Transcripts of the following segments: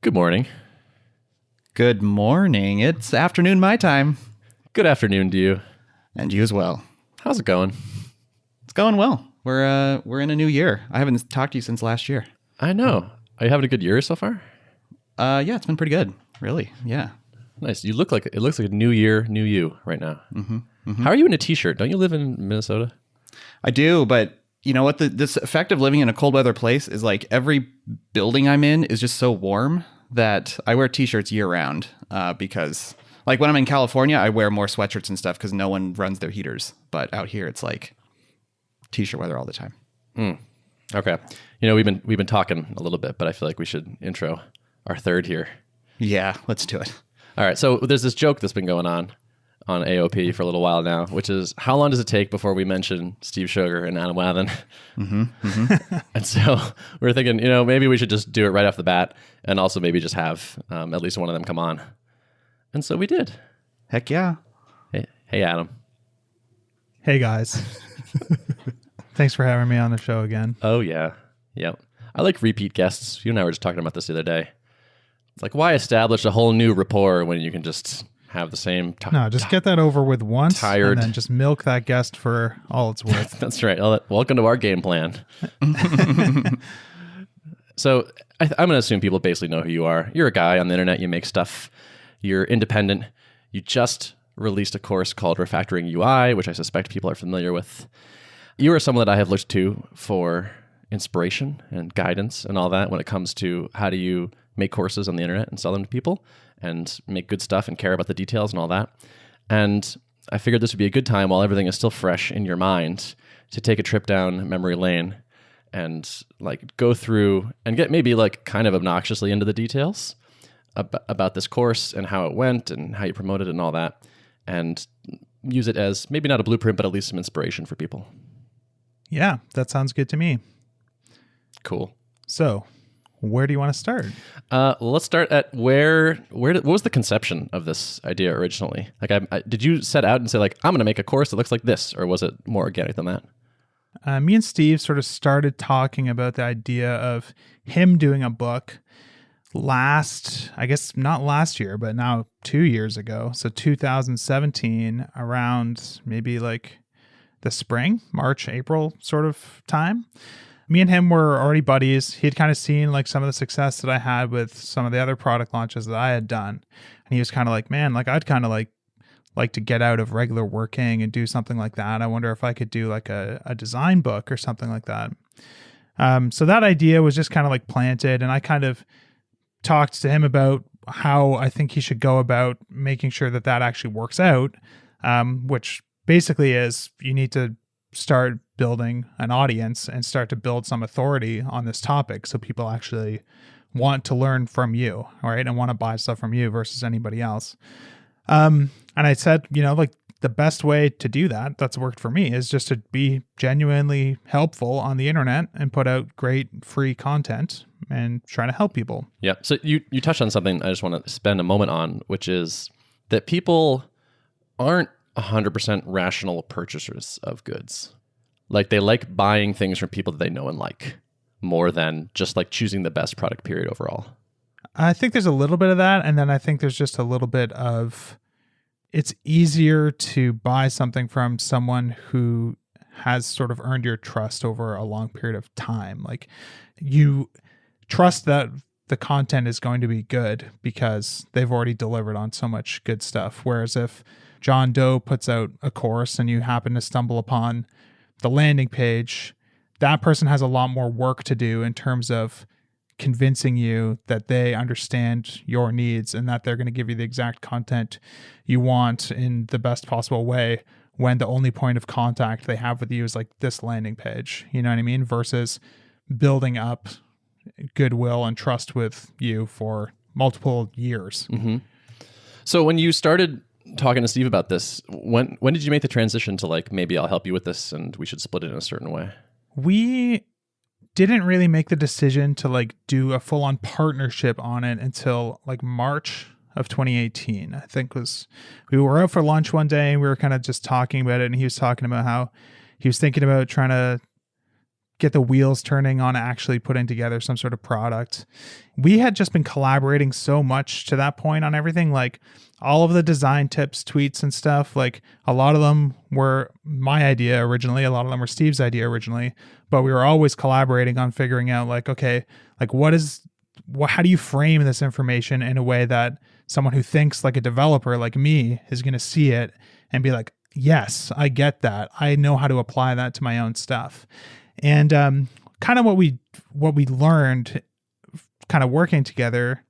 Good morning. Good morning. It's afternoon my time. Good afternoon to you. And you as well. How's it going? It's going well. We're in a new year. I haven't talked to you since last year. I know. Are you having a good year so far? Yeah, it's been pretty good. Really. Yeah. Nice. It looks like a new year, new you right now. How are you in a t-shirt? Don't you live in Minnesota? I do, but you know what? This effect of living in a cold weather place is like every building I'm in is just so warm that I wear t-shirts year round because like when I'm in California, I wear more sweatshirts and stuff because no one runs their heaters. But out here, it's like t-shirt weather all the time. Okay. You know, we've been talking a little bit, but I feel like we should intro our third here. Yeah, let's do it. All right. So there's this joke that's been going on AOP for a little while now, which is how long does it take before we mention Steve Schoger and Adam Wathan? And so we're thinking, you know, maybe we should just do it right off the bat and also maybe just have at least one of them come on. And so we did. Heck yeah. Hey Adam. Hey guys. Thanks for having me on the show again. Oh yeah. Yep. I like repeat guests. You and I were just talking about this the other day. It's like, why establish a whole new rapport when you can just have the same... Just get that over with once tired. And then just milk that guest for all it's worth. That's right. Welcome to our game plan. So I'm going to assume people basically know who you are. You're a guy on the internet. You make stuff. You're independent. You just released a course called Refactoring UI, which I suspect people are familiar with. You are someone that I have looked to for inspiration and guidance and all that when it comes to how do you make courses on the internet and sell them to people and make good stuff and care about the details and all that. And I figured this would be a good time while everything is still fresh in your mind to take a trip down memory lane and like go through and get maybe like kind of obnoxiously into the details about this course and how it went and how you promoted it and all that, and use it as maybe not a blueprint, but at least some inspiration for people. Yeah, that sounds good to me. Cool. So where do you want to start? Let's start at what was the conception of this idea originally? Like, did you set out and say like, I'm going to make a course that looks like this, or was it more organic than that? Me and Steve sort of started talking about the idea of him doing a book I guess not last year, but now 2 years ago. So 2017, around maybe like the spring, March, April sort of time. Me and him were already buddies. He'd kind of seen like some of the success that I had with some of the other product launches that I had done. And he was kind of like, man, like I'd kind of like to get out of regular working and do something like that. I wonder if I could do like a design book or something like that. So that idea was just kind of like planted, and I kind of talked to him about how I think he should go about making sure that that actually works out, which basically is you need to start building an audience and start to build some authority on this topic so people actually want to learn from you, right? And want to buy stuff from you versus anybody else. And I said, you know, like the best way to do that, that's worked for me, is just to be genuinely helpful on the internet and put out great free content and try to help people. Yeah. So you touched on something I just want to spend a moment on, which is that people aren't 100% rational purchasers of goods. Like they like buying things from people that they know and like more than just like choosing the best product period overall. I think there's a little bit of that. And then I think there's just a little bit of, it's easier to buy something from someone who has sort of earned your trust over a long period of time. Like you trust that the content is going to be good because they've already delivered on so much good stuff. Whereas if John Doe puts out a course and you happen to stumble upon the landing page, that person has a lot more work to do in terms of convincing you that they understand your needs and that they're going to give you the exact content you want in the best possible way, when the only point of contact they have with you is like this landing page. You know what I mean? Versus building up goodwill and trust with you for multiple years. Mm-hmm. So when you started talking to Steve about this, when did you make the transition to like, maybe I'll help you with this and we should split it in a certain way? We didn't really make the decision to like do a full-on partnership on it until like March of 2018. I think we were out for lunch one day and we were kind of just talking about it, and he was talking about how he was thinking about trying to get the wheels turning on actually putting together some sort of product. We had just been collaborating so much to that point on everything, like all of the design tips, tweets and stuff. Like a lot of them were my idea originally. A lot of them were Steve's idea originally, but we were always collaborating on figuring out like, okay, like how do you frame this information in a way that someone who thinks like a developer like me is going to see it and be like, yes, I get that. I know how to apply that to my own stuff. And kind of what we learned kind of working together,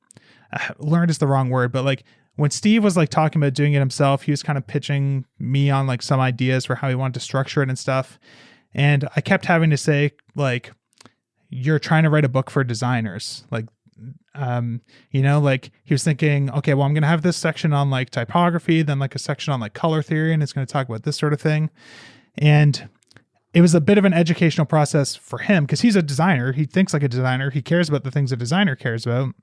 learned is the wrong word, but like when Steve was like talking about doing it himself, he was kind of pitching me on like some ideas for how he wanted to structure it and stuff. And I kept having to say like, you're trying to write a book for designers. Like, like he was thinking, okay, well, I'm going to have this section on like typography, then like a section on like color theory, and it's going to talk about this sort of thing. And it was a bit of an educational process for him because he's a designer. He thinks like a designer. He cares about the things a designer cares about.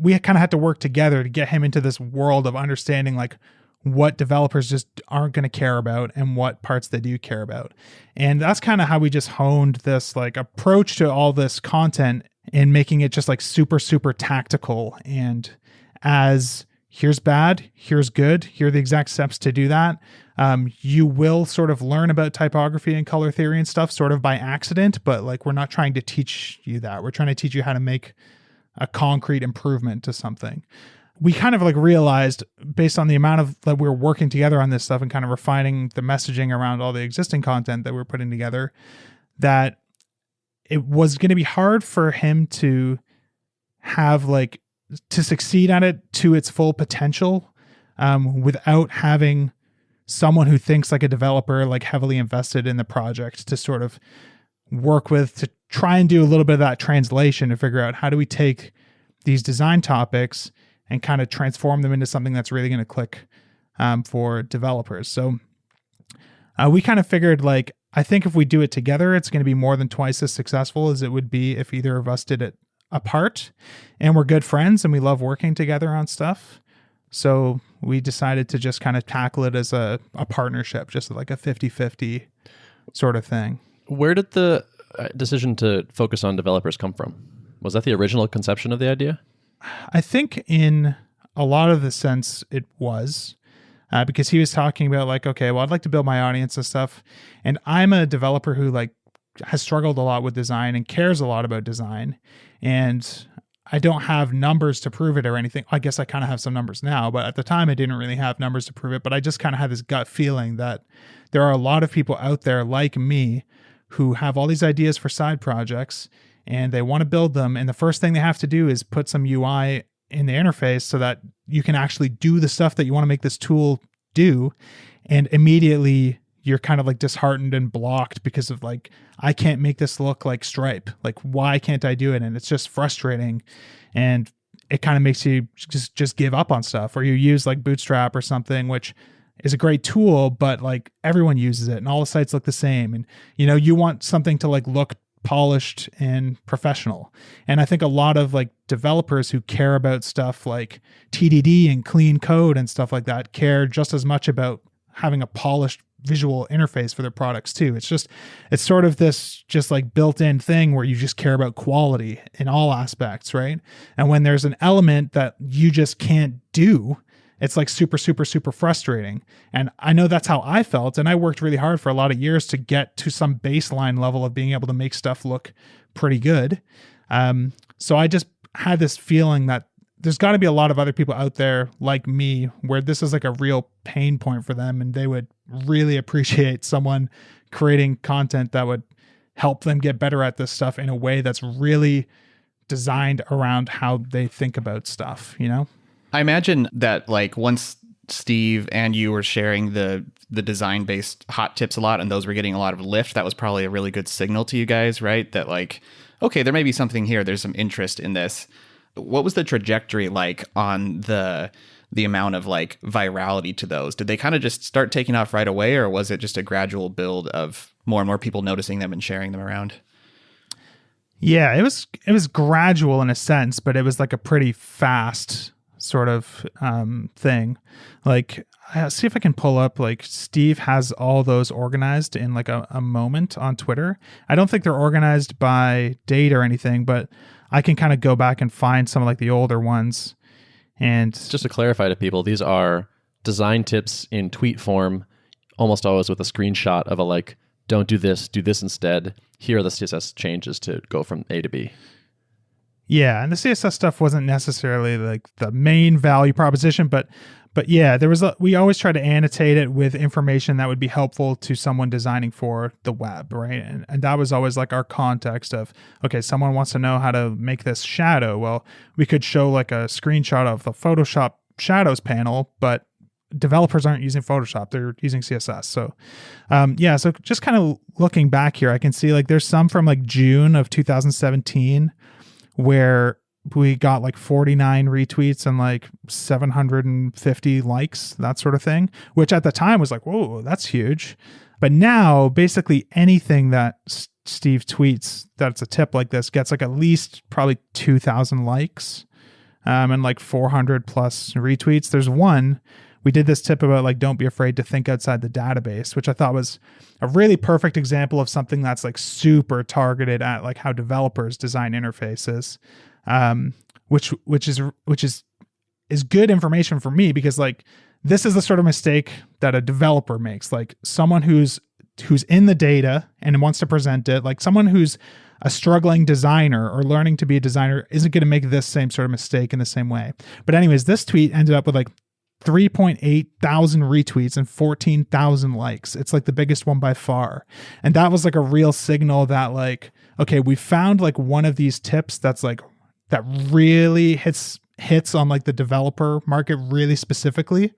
We kind of had to work together to get him into this world of understanding like what developers just aren't going to care about and what parts they do care about. And that's kind of how we just honed this like approach to all this content and making it just like super, super tactical. And as here's bad, here's good, here are the exact steps to do that. You will sort of learn about typography and color theory and stuff sort of by accident, but like we're not trying to teach you that. We're trying to teach you how to make a concrete improvement to something. We kind of like realized based on the amount of that we were working together on this stuff and kind of refining the messaging around all the existing content that we're putting together, that it was going to be hard for him to have like to succeed at it to its full potential without having someone who thinks like a developer, like heavily invested in the project to sort of work with, to try and do a little bit of that translation to figure out how do we take these design topics and kind of transform them into something that's really going to click for developers. So we kind of figured like, I think if we do it together, it's going to be more than twice as successful as it would be if either of us did it apart. And we're good friends and we love working together on stuff. So we decided to just kind of tackle it as a partnership, just like a 50-50 sort of thing. Where did the decision to focus on developers come from? Was that the original conception of the idea? I think in a lot of the sense it was because he was talking about like, okay, well, I'd like to build my audience and stuff. And I'm a developer who like has struggled a lot with design and cares a lot about design. And I don't have numbers to prove it or anything. I guess I kind of have some numbers now, but at the time I didn't really have numbers to prove it. But I just kind of had this gut feeling that there are a lot of people out there like me who have all these ideas for side projects and they want to build them. And the first thing they have to do is put some UI in the interface so that you can actually do the stuff that you want to make this tool do. And immediately you're kind of like disheartened and blocked because of like, I can't make this look like Stripe. Like, why can't I do it? And it's just frustrating. And it kind of makes you just give up on stuff, or you use like Bootstrap or something, which is a great tool, but like everyone uses it and all the sites look the same. And, you know, you want something to like look polished and professional. And I think a lot of like developers who care about stuff like TDD and clean code and stuff like that care just as much about having a polished visual interface for their products too. It's sort of this just like built-in thing where you just care about quality in all aspects, right? And when there's an element that you just can't do, it's like super, super, super frustrating. And I know that's how I felt. And I worked really hard for a lot of years to get to some baseline level of being able to make stuff look pretty good. So I just had this feeling that there's got to be a lot of other people out there like me where this is like a real pain point for them. And they would really appreciate someone creating content that would help them get better at this stuff in a way that's really designed around how they think about stuff, you know? I imagine that like once Steve and you were sharing the design-based hot tips a lot and those were getting a lot of lift, that was probably a really good signal to you guys, right? That like, okay, there may be something here. There's some interest in this. What was the trajectory like on the amount of like virality to those? Did they kind of just start taking off right away, or was it just a gradual build of more and more people noticing them and sharing them around? Yeah, it was gradual in a sense, but it was like a pretty fast sort of thing. Like, see if I can pull up, like, Steve has all those organized in like a moment on Twitter. I don't think they're organized by date or anything, but I can kind of go back and find some of like the older ones. And just to clarify to people, these are design tips in tweet form, almost always with a screenshot of a like, don't do this instead. Here are the CSS changes to go from A to B. Yeah, and the CSS stuff wasn't necessarily like the main value proposition, but yeah, we always try to annotate it with information that would be helpful to someone designing for the web, right? And that was always like our context of, okay, someone wants to know how to make this shadow. Well, we could show like a screenshot of the Photoshop shadows panel, but developers aren't using Photoshop, they're using CSS. So so just kind of looking back here, I can see like there's some from like June of 2017 where we got like 49 retweets and like 750 likes, that sort of thing, which at the time was like, whoa, that's huge. But now basically anything that Steve tweets that's a tip like this gets like at least probably 2,000 likes and like 400 plus retweets. There's one, we did this tip about like, don't be afraid to think outside the database, which I thought was a really perfect example of something that's like super targeted at like how developers design interfaces. Which is good information for me, because like this is the sort of mistake that a developer makes. Like someone who's in the data and wants to present it, like someone who's a struggling designer or learning to be a designer isn't going to make this same sort of mistake in the same way. But anyways, this tweet ended up with like 3.8 thousand retweets and 14,000 likes. It's like the biggest one by far. And that was like a real signal that like, okay, we found like one of these tips that's like, that really hits on like the developer market really specifically.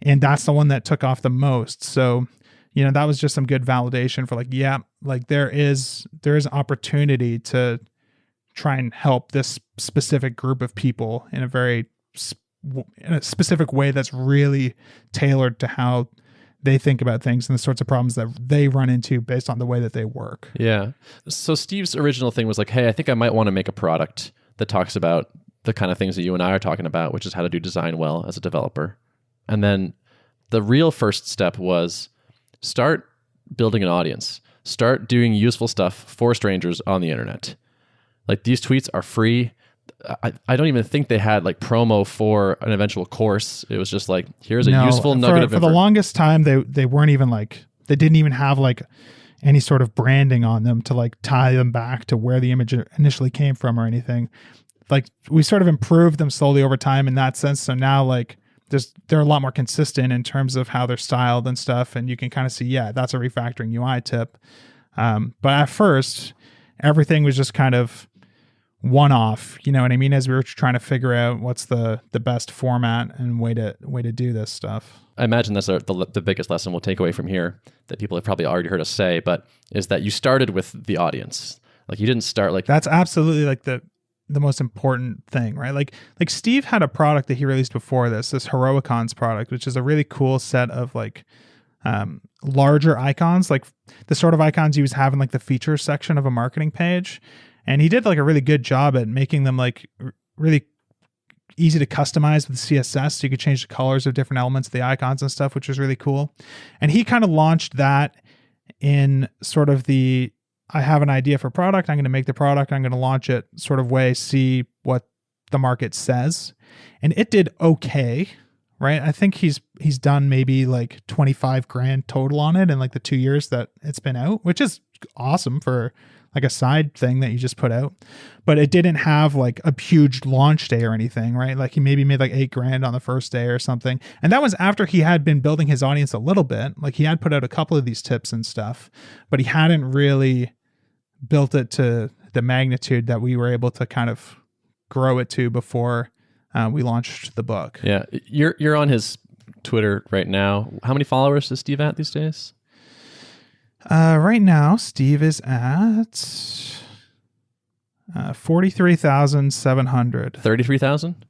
And that's the one that took off the most. So, that was just some good validation for like, yeah, like there is opportunity to try and help this specific group of people in a specific way that's really tailored to how they think about things and the sorts of problems that they run into based on the way that they work. Yeah. So Steve's original thing was like, hey, I think I might want to make a product that talks about the kind of things that you and I are talking about, which is how to do design well as a developer. And then the real first step was start building an audience. Start doing useful stuff for strangers on the internet. Like these tweets are free. I don't even think they had like promo for an eventual course. It was just like, here's a useful nugget of information. For the longest time, they weren't even like, they didn't even have like any sort of branding on them to like tie them back to where the image initially came from or anything. Like we sort of improved them slowly over time in that sense. So now like they're a lot more consistent in terms of how they're styled and stuff. And you can kind of see, yeah, that's a refactoring UI tip. But at first everything was just kind of one-off, you know what I mean? As we were trying to figure out what's the best format and way to do this stuff. I imagine that's the biggest lesson we'll take away from here that people have probably already heard us say, but is that you started with the audience. Like you didn't start like... That's absolutely like the most important thing, right? Like Steve had a product that he released before this Heroicons product, which is a really cool set of like larger icons, like the sort of icons you have in like the features section of a marketing page. And he did like a really good job at making them like really easy to customize with CSS. So you could change the colors of different elements of the icons and stuff, which was really cool. And he kind of launched that in sort of the, I have an idea for a product, I'm going to make the product, I'm going to launch it sort of way, see what the market says. And it did okay, right? I think he's done maybe like 25 grand total on it in like the 2 years that it's been out, which is awesome for like a side thing that you just put out. But it didn't have like a huge launch day or anything, right? Like he maybe made like 8 grand on the first day or something. And that was after he had been building his audience a little bit. Like he had put out a couple of these tips and stuff, but he hadn't really built it to the magnitude that we were able to kind of grow it to before we launched the book. Yeah. You're on his Twitter right now. How many followers does Steve at these days? Right now, Steve is at 43,700. 33,000?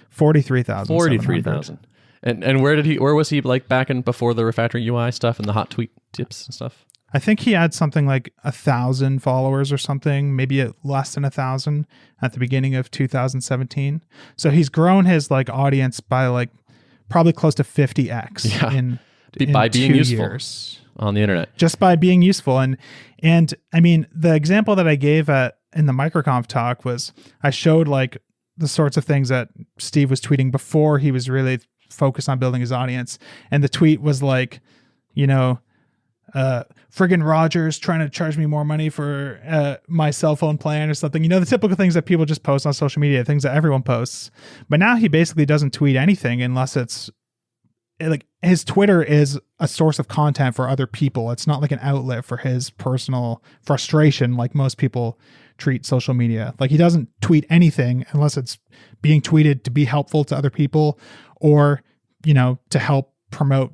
43,000. 43,000. And where was he like back in before the refactoring UI stuff and the hot tweet tips and stuff? I think he had something like 1,000 followers or something, maybe less than 1,000 at the beginning of 2017. So he's grown his like audience by like probably close to 50x by being 2 useful years. On the internet. Just by being useful. And I mean, the example that I gave in the MicroConf talk was I showed like the sorts of things that Steve was tweeting before he was really focused on building his audience. And the tweet was like, you know, friggin' Rogers trying to charge me more money for my cell phone plan or something. You know, the typical things that people just post on social media, things that everyone posts. But now he basically doesn't tweet anything unless it's like his Twitter is a source of content for other people. It's not like an outlet for his personal frustration like most people treat social media. Like he doesn't tweet anything unless it's being tweeted to be helpful to other people or, you know, to help promote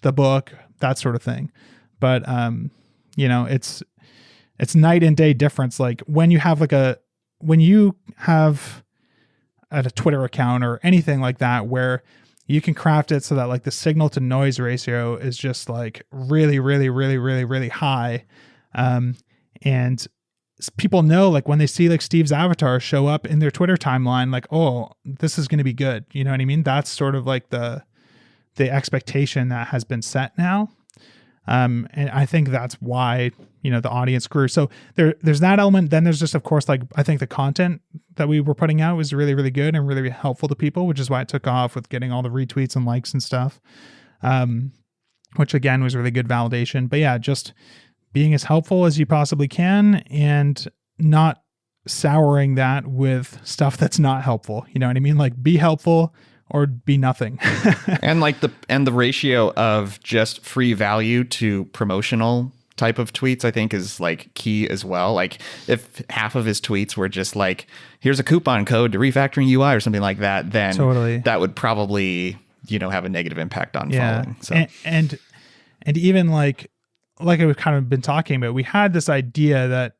the book, that sort of thing. But, you know, it's night and day difference. Like when you have when you have a Twitter account or anything like that, where you can craft it so that like the signal to noise ratio is just like really, really, really, really, really high. And people know, like when they see like Steve's avatar show up in their Twitter timeline, like, oh, this is going to be good. You know what I mean? That's sort of like the expectation that has been set now. And I think that's why, you know, the audience grew. So there's that element. Then there's just, of course, like, I think the content that we were putting out was really, really good and really helpful to people, which is why it took off with getting all the retweets and likes and stuff. Which again was really good validation. But yeah, just being as helpful as you possibly can and not souring that with stuff that's not helpful. You know what I mean? Like be helpful or be nothing. And like the ratio of just free value to promotional type of tweets, I think is like key as well. Like if half of his tweets were just like, here's a coupon code to Refactoring UI or something like that, then totally. That would probably, you know, have a negative impact on following. So and even like I've kind of been talking about, we had this idea that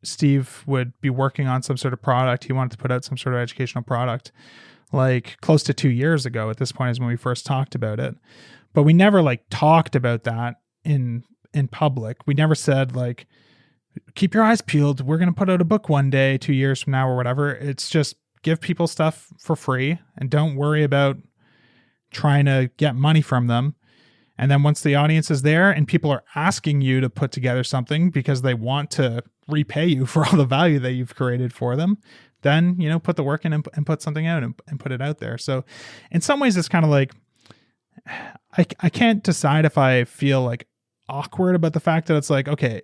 Steve would be working on some sort of product. He wanted to put out some sort of educational product like close to 2 years ago. At this point is when we first talked about it, but we never like talked about that in public. We never said like, keep your eyes peeled, we're going to put out a book one day, 2 years from now or whatever. It's just give people stuff for free and don't worry about trying to get money from them. And then once the audience is there and people are asking you to put together something because they want to repay you for all the value that you've created for them, then, you know, put the work in and put something out and put it out there. So in some ways it's kind of like, I can't decide if I feel like awkward about the fact that it's like, okay,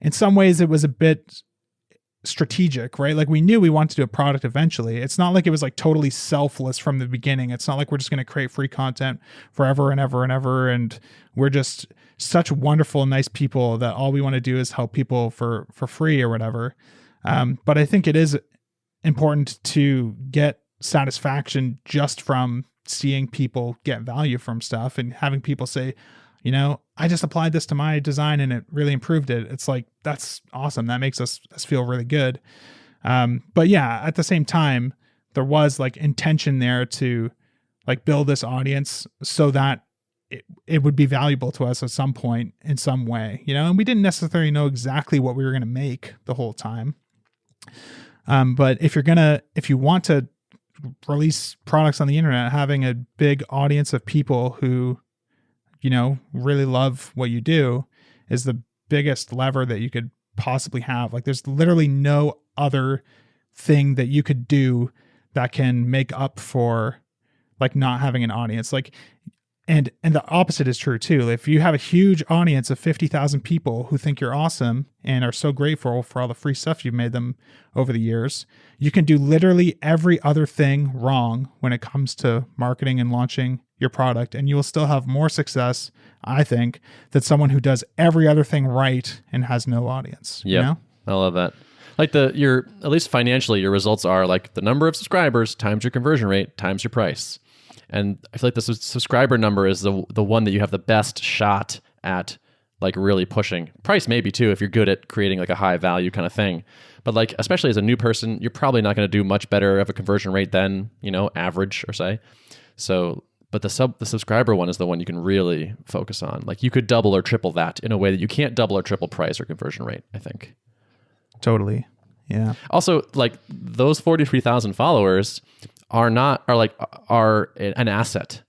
in some ways it was a bit strategic, right? Like we knew we wanted to do a product eventually. It's not like it was like totally selfless from the beginning. It's not like we're just going to create free content forever and ever and ever. And we're just such wonderful and nice people that all we want to do is help people for free or whatever. But I think it is important to get satisfaction just from seeing people get value from stuff and having people say, you know, I just applied this to my design and it really improved it. It's like, that's awesome. That makes us feel really good. But yeah, at the same time, there was like intention there to like build this audience so that it would be valuable to us at some point in some way, you know, and we didn't necessarily know exactly what we were going to make the whole time. But if you want to release products on the internet, having a big audience of people who, you know, really love what you do is the biggest lever that you could possibly have. Like there's literally no other thing that you could do that can make up for like not having an audience. Like, and the opposite is true too. If you have a huge audience of 50,000 people who think you're awesome and are so grateful for all the free stuff you've made them over the years, you can do literally every other thing wrong when it comes to marketing and launching your product, and you will still have more success, I think, than someone who does every other thing right and has no audience. Yeah, you know? I love that. Like at least financially, your results are like the number of subscribers times your conversion rate times your price. And I feel like the subscriber number is the one that you have the best shot at like really pushing. Price maybe too, if you're good at creating like a high value kind of thing. But like, especially as a new person, you're probably not going to do much better of a conversion rate than, you know, average or say. So But the subscriber one is the one you can really focus on. Like you could double or triple that in a way that you can't double or triple price or conversion rate, I think. Totally. Yeah. Also, like those 43,000 followers are an asset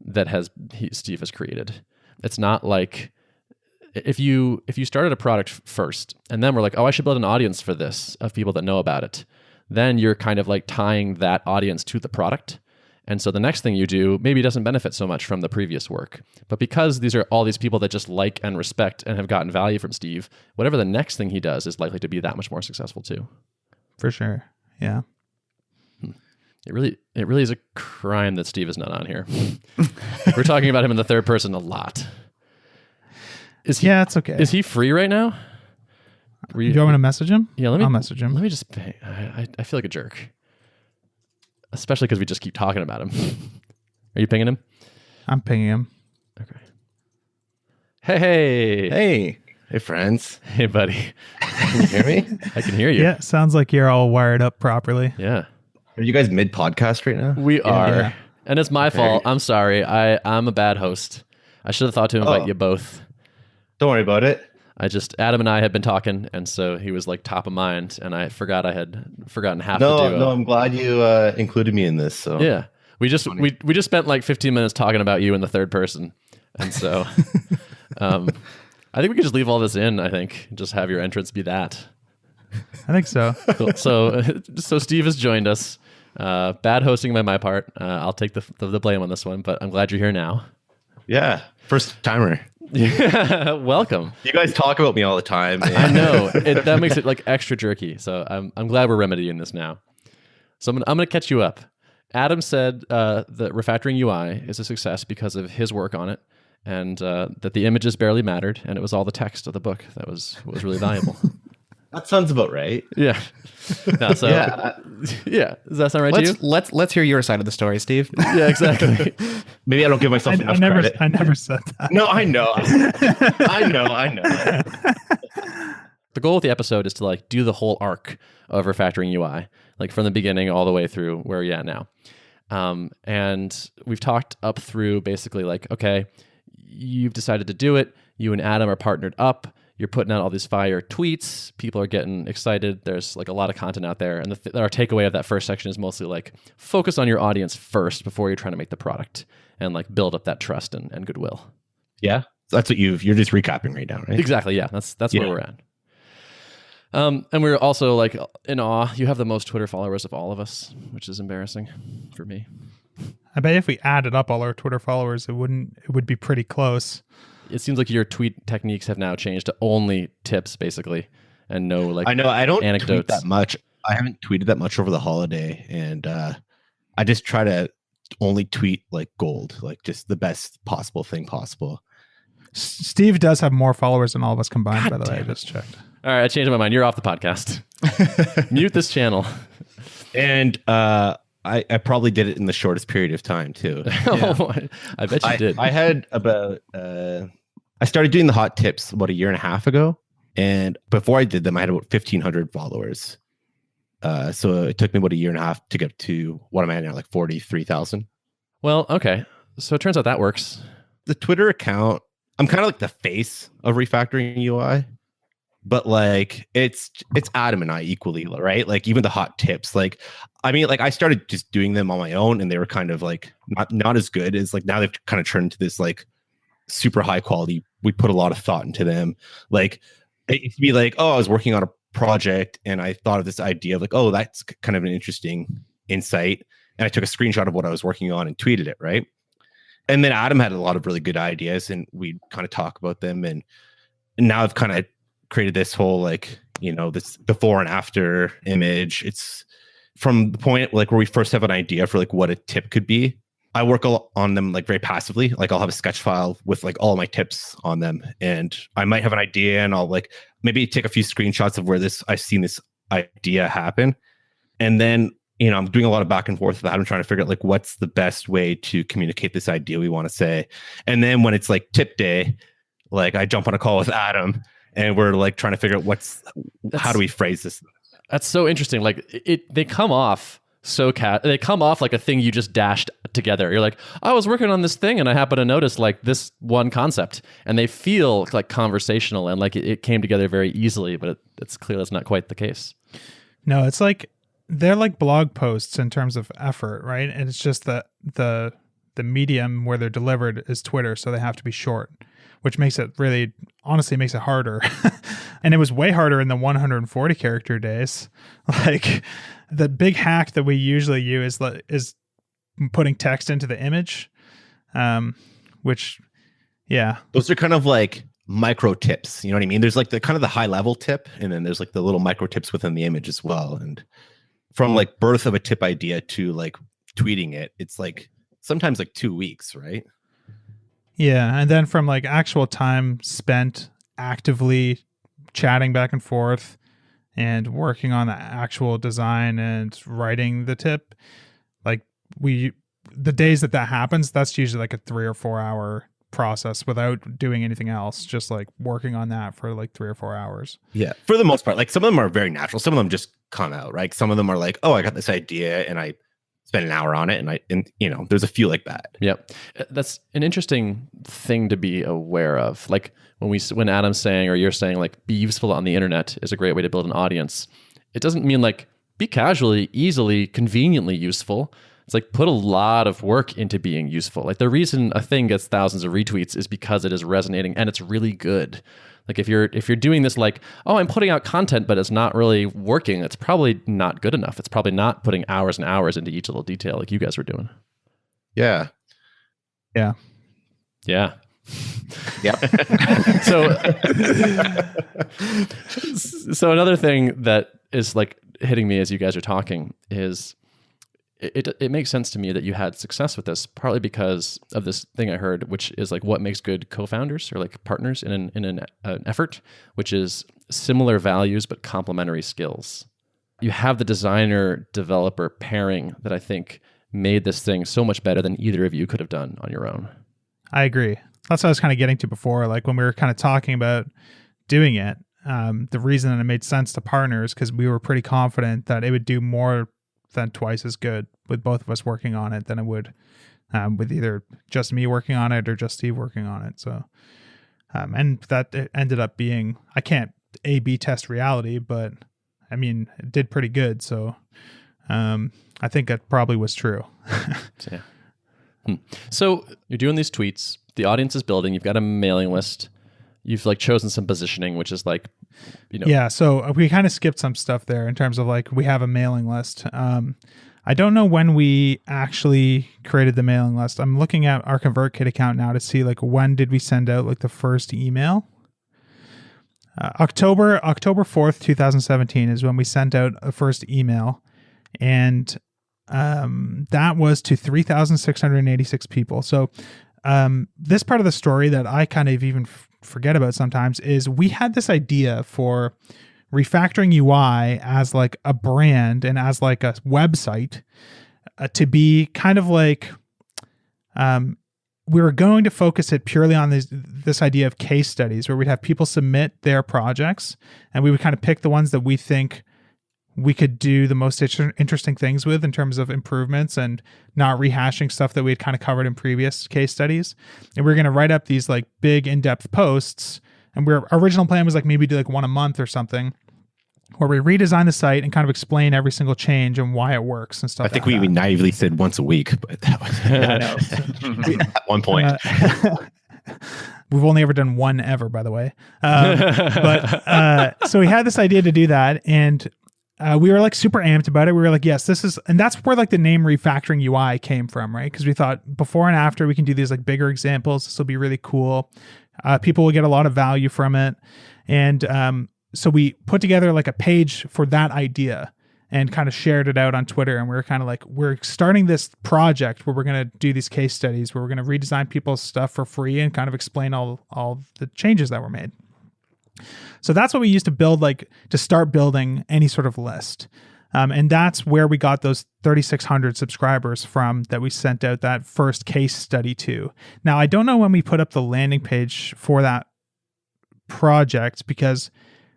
that Steve has created. It's not like if you started a product first and then we're like, oh, I should build an audience for this of people that know about it, then you're kind of like tying that audience to the product. And so the next thing you do maybe doesn't benefit so much from the previous work. But because these are all these people that just like and respect and have gotten value from Steve, whatever the next thing he does is likely to be that much more successful too. For sure. Yeah. It really is a crime that Steve is not on here. We're talking about him in the third person a lot. Yeah, it's okay. Is he free right now? Do you want me to message him? Yeah, I'll message him. Let me just. I feel like a jerk, especially because we just keep talking about him. Are you pinging him? I'm pinging him. Okay. Hey, friends. Hey, buddy. Can you hear me? I can hear you. Yeah, sounds like you're all wired up properly. Yeah. Are you guys mid podcast right now? We are, Yeah. and it's my fault. I'm sorry. I'm a bad host. I should have thought to invite you both. Don't worry about it. Adam and I had been talking, and so he was like top of mind, and I forgot I had forgotten half the duo. No, I'm glad you included me in this. So yeah, we just spent like 15 minutes talking about you in the third person, and so I think we could just leave all this in. I think just have your entrance be that. I think so. Cool. So Steve has joined us. Bad hosting by my part. I'll take the blame on this one, but I'm glad you're here now. Yeah, first timer. Yeah, welcome. You guys talk about me all the time. I know that makes it like extra jerky. So I'm glad we're remedying this now. So I'm gonna catch you up. Adam said that Refactoring UI is a success because of his work on it, and that the images barely mattered, and it was all the text of the book that was really valuable. That sounds about right. Yeah. No, so yeah. Does that sound right to you? Let's hear your side of the story, Steve. Yeah, exactly. Maybe I don't give myself enough credit. I never said that. No, I know. I know. The goal of the episode is to like do the whole arc of Refactoring UI, like from the beginning all the way through where you're at now. And we've talked up through basically like, okay, you've decided to do it. You and Adam are partnered up. You're putting out all these fire tweets. People are getting excited. There's like a lot of content out there. And our takeaway of that first section is mostly like focus on your audience first before you're trying to make the product and like build up that trust and goodwill. Yeah. That's what you're just recapping right now, right? Exactly. Yeah. That's where we're at. And we're also like in awe. You have the most Twitter followers of all of us, which is embarrassing for me. I bet if we added up all our Twitter followers, it would be pretty close. It seems like your tweet techniques have now changed to only tips, basically, and no like. I know I don't anecdotes. tweet that much. I haven't tweeted that much over the holiday, and I just try to only tweet like gold, like just the best possible thing possible. Steve does have more followers than all of us combined, by the way. I just checked. All right, I changed my mind. You're off the podcast. Mute this channel. And I probably did it in the shortest period of time too. Oh, I bet you did. I had about I started doing the hot tips about a year and a half ago, and before I did them, I had about 1,500 followers. So it took me about a year and a half to get to what am I at now, like 43,000. Well, okay. So it turns out that works. The Twitter account, I'm kind of like the face of Refactoring UI, but like it's Adam and I equally, right? Like even the hot tips, like I mean, like I started just doing them on my own, and they were kind of like not as good as like now they've kind of turned into this like super high quality. We put a lot of thought into them. Like it used to be like, oh, I was working on a project and I thought of this idea of like, oh, that's kind of an interesting insight, and I took a screenshot of what I was working on and tweeted it, right? And then Adam had a lot of really good ideas, and we kind of talk about them. And now I've kind of created this whole like, you know, this before and after image. It's from the point like where we first have an idea for like what a tip could be. I work on them like very passively. Like I'll have a sketch file with like all my tips on them, and I might have an idea, and I'll like maybe take a few screenshots of where I've seen this idea happen, and then you know I'm doing a lot of back and forth with that. I'm trying to figure out like what's the best way to communicate this idea we want to say, and then when it's like tip day, like I jump on a call with Adam, and we're like trying to figure out how do we phrase this. That's so interesting. Like they come off so they come off like a thing you just dashed together. You're like, I was working on this thing and I happen to notice like this one concept, and they feel like conversational and like it came together very easily, but it's clear that's not quite the case. No, it's like they're like blog posts in terms of effort, right? And it's just that the medium where they're delivered is Twitter, so they have to be short, which makes it really, honestly, makes it harder. And it was way harder in the 140 character days. Like the big hack that we usually use is putting text into the image, which, yeah. Those are kind of like micro tips. You know what I mean? There's like the kind of the high level tip, and then there's like the little micro tips within the image as well. And from like birth of a tip idea to like tweeting it, it's like sometimes like 2 weeks, right? Yeah. And then from like actual time spent actively chatting back and forth and working on the actual design and writing the tip, like the days that happens, that's usually like a 3 or 4 hour process without doing anything else, just like working on that for like 3 or 4 hours. Yeah, for the most part. Like some of them are very natural, some of them just come out, right? Some of them are like, oh, I got this idea and I spent an hour on it, and you know, there's a few like that. Yep. That's an interesting thing to be aware of. Like when Adam's saying, or you're saying like be useful on the internet is a great way to build an audience, it doesn't mean like be casually, easily, conveniently useful. It's like put a lot of work into being useful. Like the reason a thing gets thousands of retweets is because it is resonating and it's really good. Like if you're doing this like, oh, I'm putting out content, but it's not really working, it's probably not good enough. It's probably not putting hours and hours into each little detail like you guys were doing. Yeah. Yeah. Yeah. Yep. So another thing that is like hitting me as you guys are talking is it makes sense to me that you had success with this, partly because of this thing I heard, which is like what makes good co-founders or like partners in an effort, which is similar values but complementary skills. You have the designer developer pairing that I think made this thing so much better than either of you could have done on your own. I agree. That's what I was kind of getting to before. Like when we were kind of talking about doing it, the reason that it made sense to partners because we were pretty confident that it would do more than twice as good with both of us working on it than it would with either just me working on it or just Steve working on it. So, and that it ended up being, I can't A/B test reality, but I mean, it did pretty good. So, I think that probably was true. Yeah. So you're doing these tweets, the audience is building, you've got a mailing list, you've like chosen some positioning, which is like, you know. Yeah. So we kind of skipped some stuff there in terms of like, we have a mailing list. I don't know when we actually created the mailing list. I'm looking at our ConvertKit account now to see like when did we send out like the first email. October 4th, 2017 is when we sent out a first email, and that was to 3,686 people. So this part of the story that I kind of even forget about sometimes is we had this idea for Refactoring UI as like a brand and as like a website to be kind of like we were going to focus it purely on this idea of case studies where we'd have people submit their projects and we would kind of pick the ones that we think we could do the most interesting things with in terms of improvements and not rehashing stuff that we had kind of covered in previous case studies. And we were going to write up these like big in-depth posts. And our original plan was like maybe do like one a month or something, where we redesign the site and kind of explain every single change and why it works and stuff. I think we even naively said once a week, but that was at one point. We've only ever done one ever, by the way. But so we had this idea to do that, and we were like super amped about it. We were like, yes, this is, and that's where like the name Refactoring UI came from, right? Because we thought before and after we can do these like bigger examples. This will be really cool. People will get a lot of value from it. And so we put together like a page for that idea and kind of shared it out on Twitter. And we were kind of like, we're starting this project where we're going to do these case studies, where we're going to redesign people's stuff for free and kind of explain all the changes that were made. So that's what we used to build, like to start building any sort of list. And that's where we got those 3,600 subscribers from that we sent out that first case study to. Now, I don't know when we put up the landing page for that project, because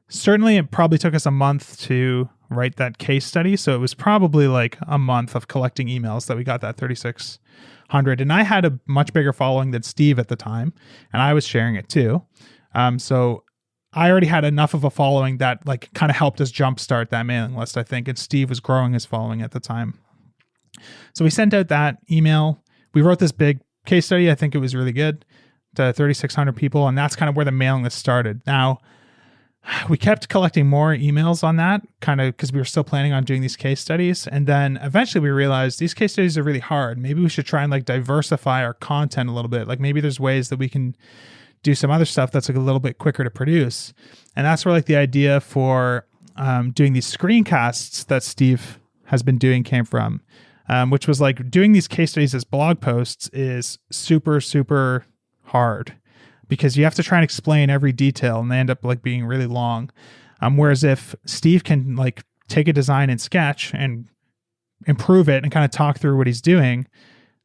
certainly it probably took us a month to write that case study. So it was probably like a month of collecting emails that we got that 3,600. And I had a much bigger following than Steve at the time, and I was sharing it too. So I already had enough of a following that like kind of helped us jumpstart that mailing list, I think. And Steve was growing his following at the time. So we sent out that email. We wrote this big case study. I think it was really good to 3,600 people. And that's kind of where the mailing list started. Now, we kept collecting more emails on that kind of because we were still planning on doing these case studies. And then eventually we realized these case studies are really hard. Maybe we should try and like diversify our content a little bit. Like maybe there's ways that we can do some other stuff that's like a little bit quicker to produce. And that's where like the idea for doing these screencasts that Steve has been doing came from, which was like doing these case studies as blog posts is super, super hard because you have to try and explain every detail and they end up like being really long. Whereas if Steve can like take a design in Sketch and improve it and kind of talk through what he's doing,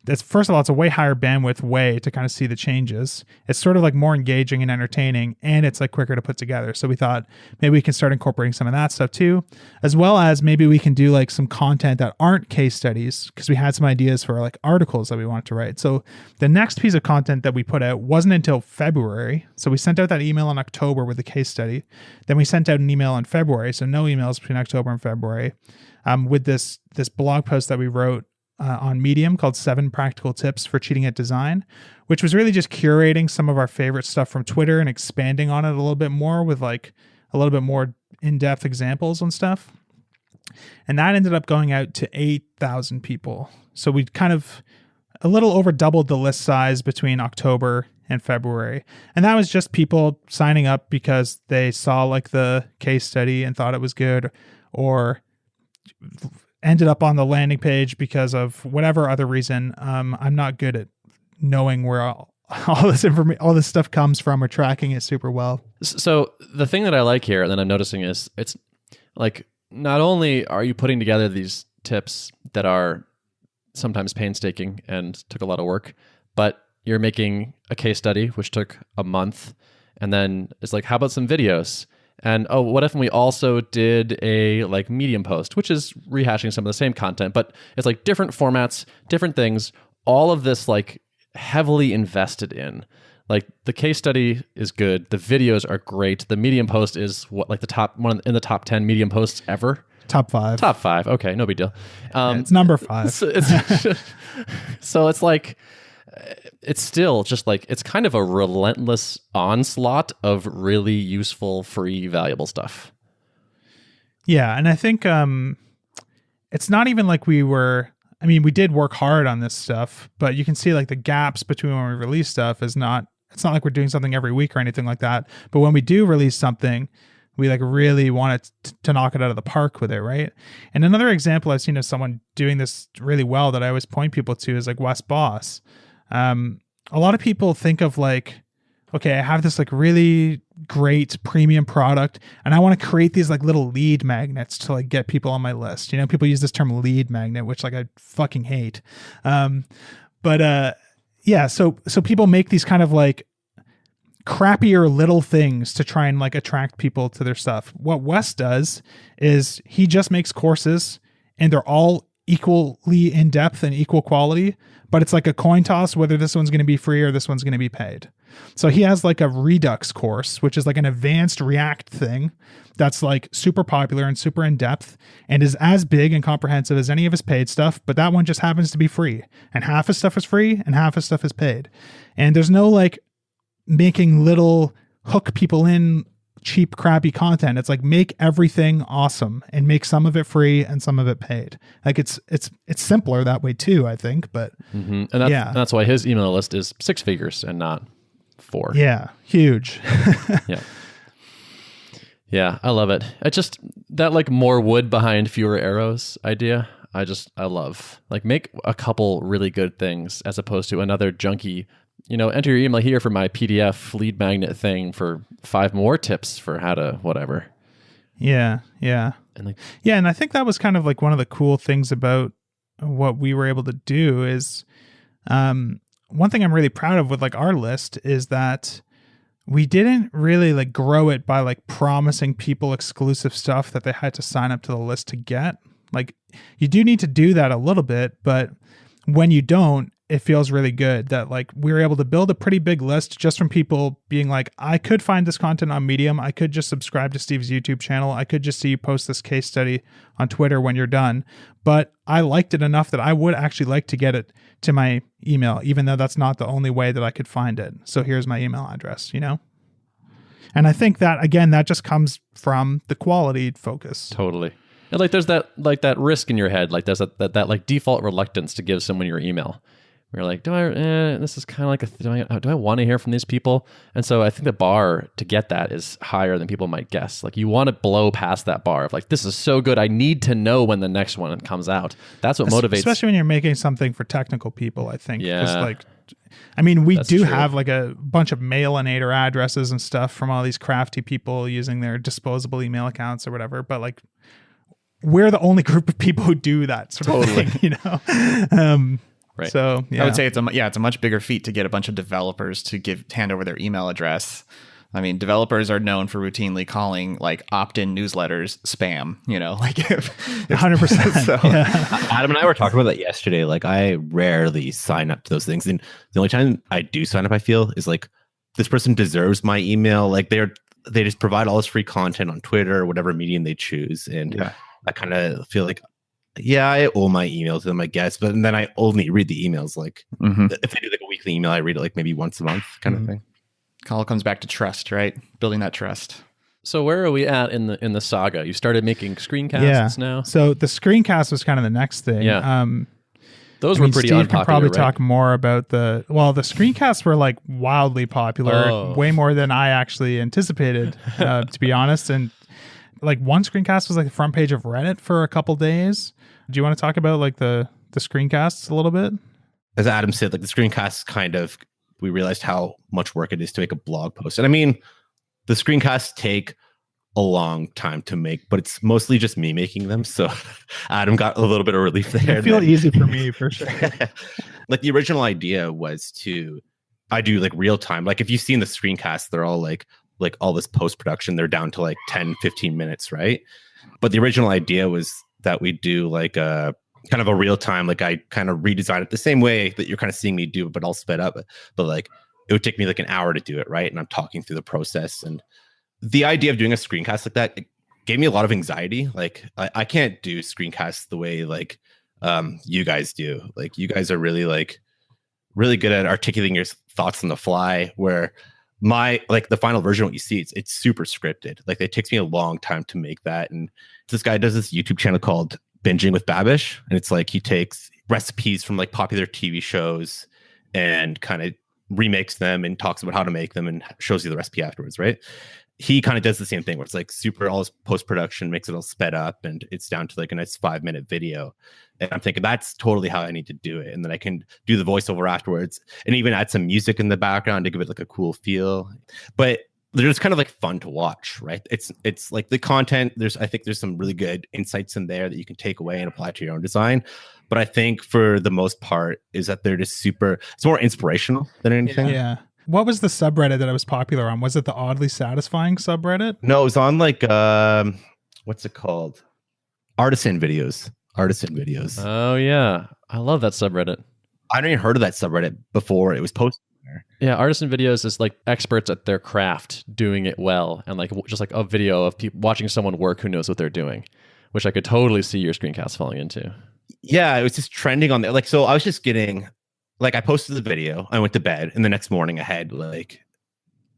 that's first of all, it's a way higher bandwidth way to kind of see the changes. It's sort of like more engaging and entertaining, and it's like quicker to put together. So we thought maybe we can start incorporating some of that stuff too, as well as maybe we can do like some content that aren't case studies because we had some ideas for like articles that we wanted to write. So the next piece of content that we put out wasn't until February. So we sent out that email in October with the case study. Then we sent out an email in February. So no emails between October and February with this blog post that we wrote on Medium called 7 Practical Tips for Cheating at Design, which was really just curating some of our favorite stuff from Twitter and expanding on it a little bit more with like a little bit more in-depth examples and stuff. And that ended up going out to 8,000 people. So we kind of a little over doubled the list size between October and February. And that was just people signing up because they saw like the case study and thought it was good, or ended up on the landing page because of whatever other reason. I'm not good at knowing where all this information, all this stuff comes from, or tracking it super well. So the thing that I like here, and then I'm noticing, is it's like not only are you putting together these tips that are sometimes painstaking and took a lot of work, but you're making a case study which took a month, and then it's like, how about some videos? And oh, what if we also did a like Medium post, which is rehashing some of the same content, but it's like different formats, different things, all of this like heavily invested in. Like the case study is good, the videos are great, the Medium post is what, like the top one in the top 10 Medium posts ever? Top 5. Top 5, okay, no big deal. It's number 5. So it's like, it's still just like, it's kind of a relentless onslaught of really useful, free, valuable stuff. Yeah. And I think it's not even like we did work hard on this stuff, but you can see like the gaps between when we release stuff it's not like we're doing something every week or anything like that. But when we do release something, we like really want it to knock it out of the park with it, right? And another example I've seen of someone doing this really well that I always point people to is like Wes Boss. A lot of people think of like, okay, I have this like really great premium product and I want to create these like little lead magnets to like get people on my list. You know, people use this term lead magnet, which like I fucking hate. Yeah, so people make these kind of like crappier little things to try and like attract people to their stuff. What Wes does is he just makes courses and they're all equally in depth and equal quality, but it's like a coin toss whether this one's going to be free or this one's going to be paid. So he has like a Redux course, which is like an advanced React thing that's like super popular and super in depth and is as big and comprehensive as any of his paid stuff, but that one just happens to be free. And half his stuff is free and half his stuff is paid. And there's no like making little hook people in cheap, crappy content. It's like make everything awesome and make some of it free and some of it paid. Like it's simpler that way too, I think. But and that's why his email list is 6 figures and not 4. Yeah, huge. Yeah, I love it. It's just that like more wood behind fewer arrows idea. I love like make a couple really good things as opposed to another junky. You know, enter your email here for my PDF lead magnet thing for 5 more tips for how to whatever. Yeah. And I think that was kind of like one of the cool things about what we were able to do is one thing I'm really proud of with like our list is that We didn't really like grow it by like promising people exclusive stuff that they had to sign up to the list to get. Like you do need to do that a little bit, but when you don't, it feels really good that like we were able to build a pretty big list just from people being like, I could find this content on Medium. I could just subscribe to Steve's YouTube channel. I could just see you post this case study on Twitter when you're done. But I liked it enough that I would actually like to get it to my email, even though that's not the only way that I could find it. So here's my email address, you know? And I think that, again, that just comes from the quality focus. Totally. And like there's that risk in your head, like there's that like default reluctance to give someone your email. You're like, this is kind of like do I want to hear from these people? And so I think the bar to get that is higher than people might guess. Like you want to blow past that bar of like, this is so good, I need to know when the next one comes out. That's what motivates. Especially when you're making something for technical people, I think. Yeah. Because like, I mean, we That's do true. have like a bunch of mailinator addresses and stuff from all these crafty people using their disposable email accounts or whatever. But like, we're the only group of people who do that sort of thing, you know? Right. So yeah. I would say it's a much bigger feat to get a bunch of developers to hand over their email address. I mean, developers are known for routinely calling like opt-in newsletters spam, you know, like 100%. So, Adam and I were talking about that yesterday. Like I rarely sign up to those things. And the only time I do sign up, I feel, is like this person deserves my email. Like they just provide all this free content on Twitter or whatever medium they choose. And I kind of feel like, yeah, I owe my email to them, I guess. But then I only read the emails. Like if they do like a weekly email, I read it like maybe once a month kind of thing. It all comes back to trust, right? Building that trust. So where are we at in the saga? You started making screencasts now? So the screencast was kind of the next thing. Yeah. Those were pretty Steve unpopular, can probably right? talk more about the screencasts were like wildly popular, way more than I actually anticipated, to be honest. And like one screencast was like the front page of Reddit for a couple days. Do you want to talk about like the screencasts a little bit? As Adam said, like the screencasts kind of, we realized how much work it is to make a blog post. And I mean, the screencasts take a long time to make, but it's mostly just me making them. So Adam got a little bit of relief there. It feels easy for me, for sure. Like the original idea was I do like real time. Like if you've seen the screencasts, they're all like all this post-production, they're down to like 10, 15 minutes, right? But the original idea was that we do like a kind of a real time, like I kind of redesign it the same way that you're kind of seeing me do, but all sped up. But like it would take me like an hour to do it, right? And I'm talking through the process. And the idea of doing a screencast like that, it gave me a lot of anxiety. Like I can't do screencasts the way like you guys do. Like you guys are really good at articulating your thoughts on the fly, where the final version, what you see, it's super scripted. Like it takes me a long time to make that. And this guy does this YouTube channel called Binging with Babish. And it's like he takes recipes from like popular TV shows and kind of remakes them and talks about how to make them and shows you the recipe afterwards, right? He kind of does the same thing where it's like super, all his post-production makes it all sped up and it's down to like a nice 5-minute video. And I'm thinking that's totally how I need to do it. And then I can do the voiceover afterwards and even add some music in the background to give it like a cool feel. But they're just kind of like fun to watch, right? It's like the content, I think there's some really good insights in there that you can take away and apply to your own design. But I think for the most part is that they're just it's more inspirational than anything. Yeah. What was the subreddit that it was popular on? Was it the Oddly Satisfying subreddit? No, it was on like what's it called? Artisan videos. Oh yeah, I love that subreddit. I hadn't even heard of that subreddit before it was posted there. Yeah, Artisan videos is like experts at their craft doing it well, and like just like a video of people watching someone work who knows what they're doing, which I could totally see your screencast falling into. Yeah, it was just trending on there. Like, so I was just getting, like, I posted the video, I went to bed, and the next morning I had like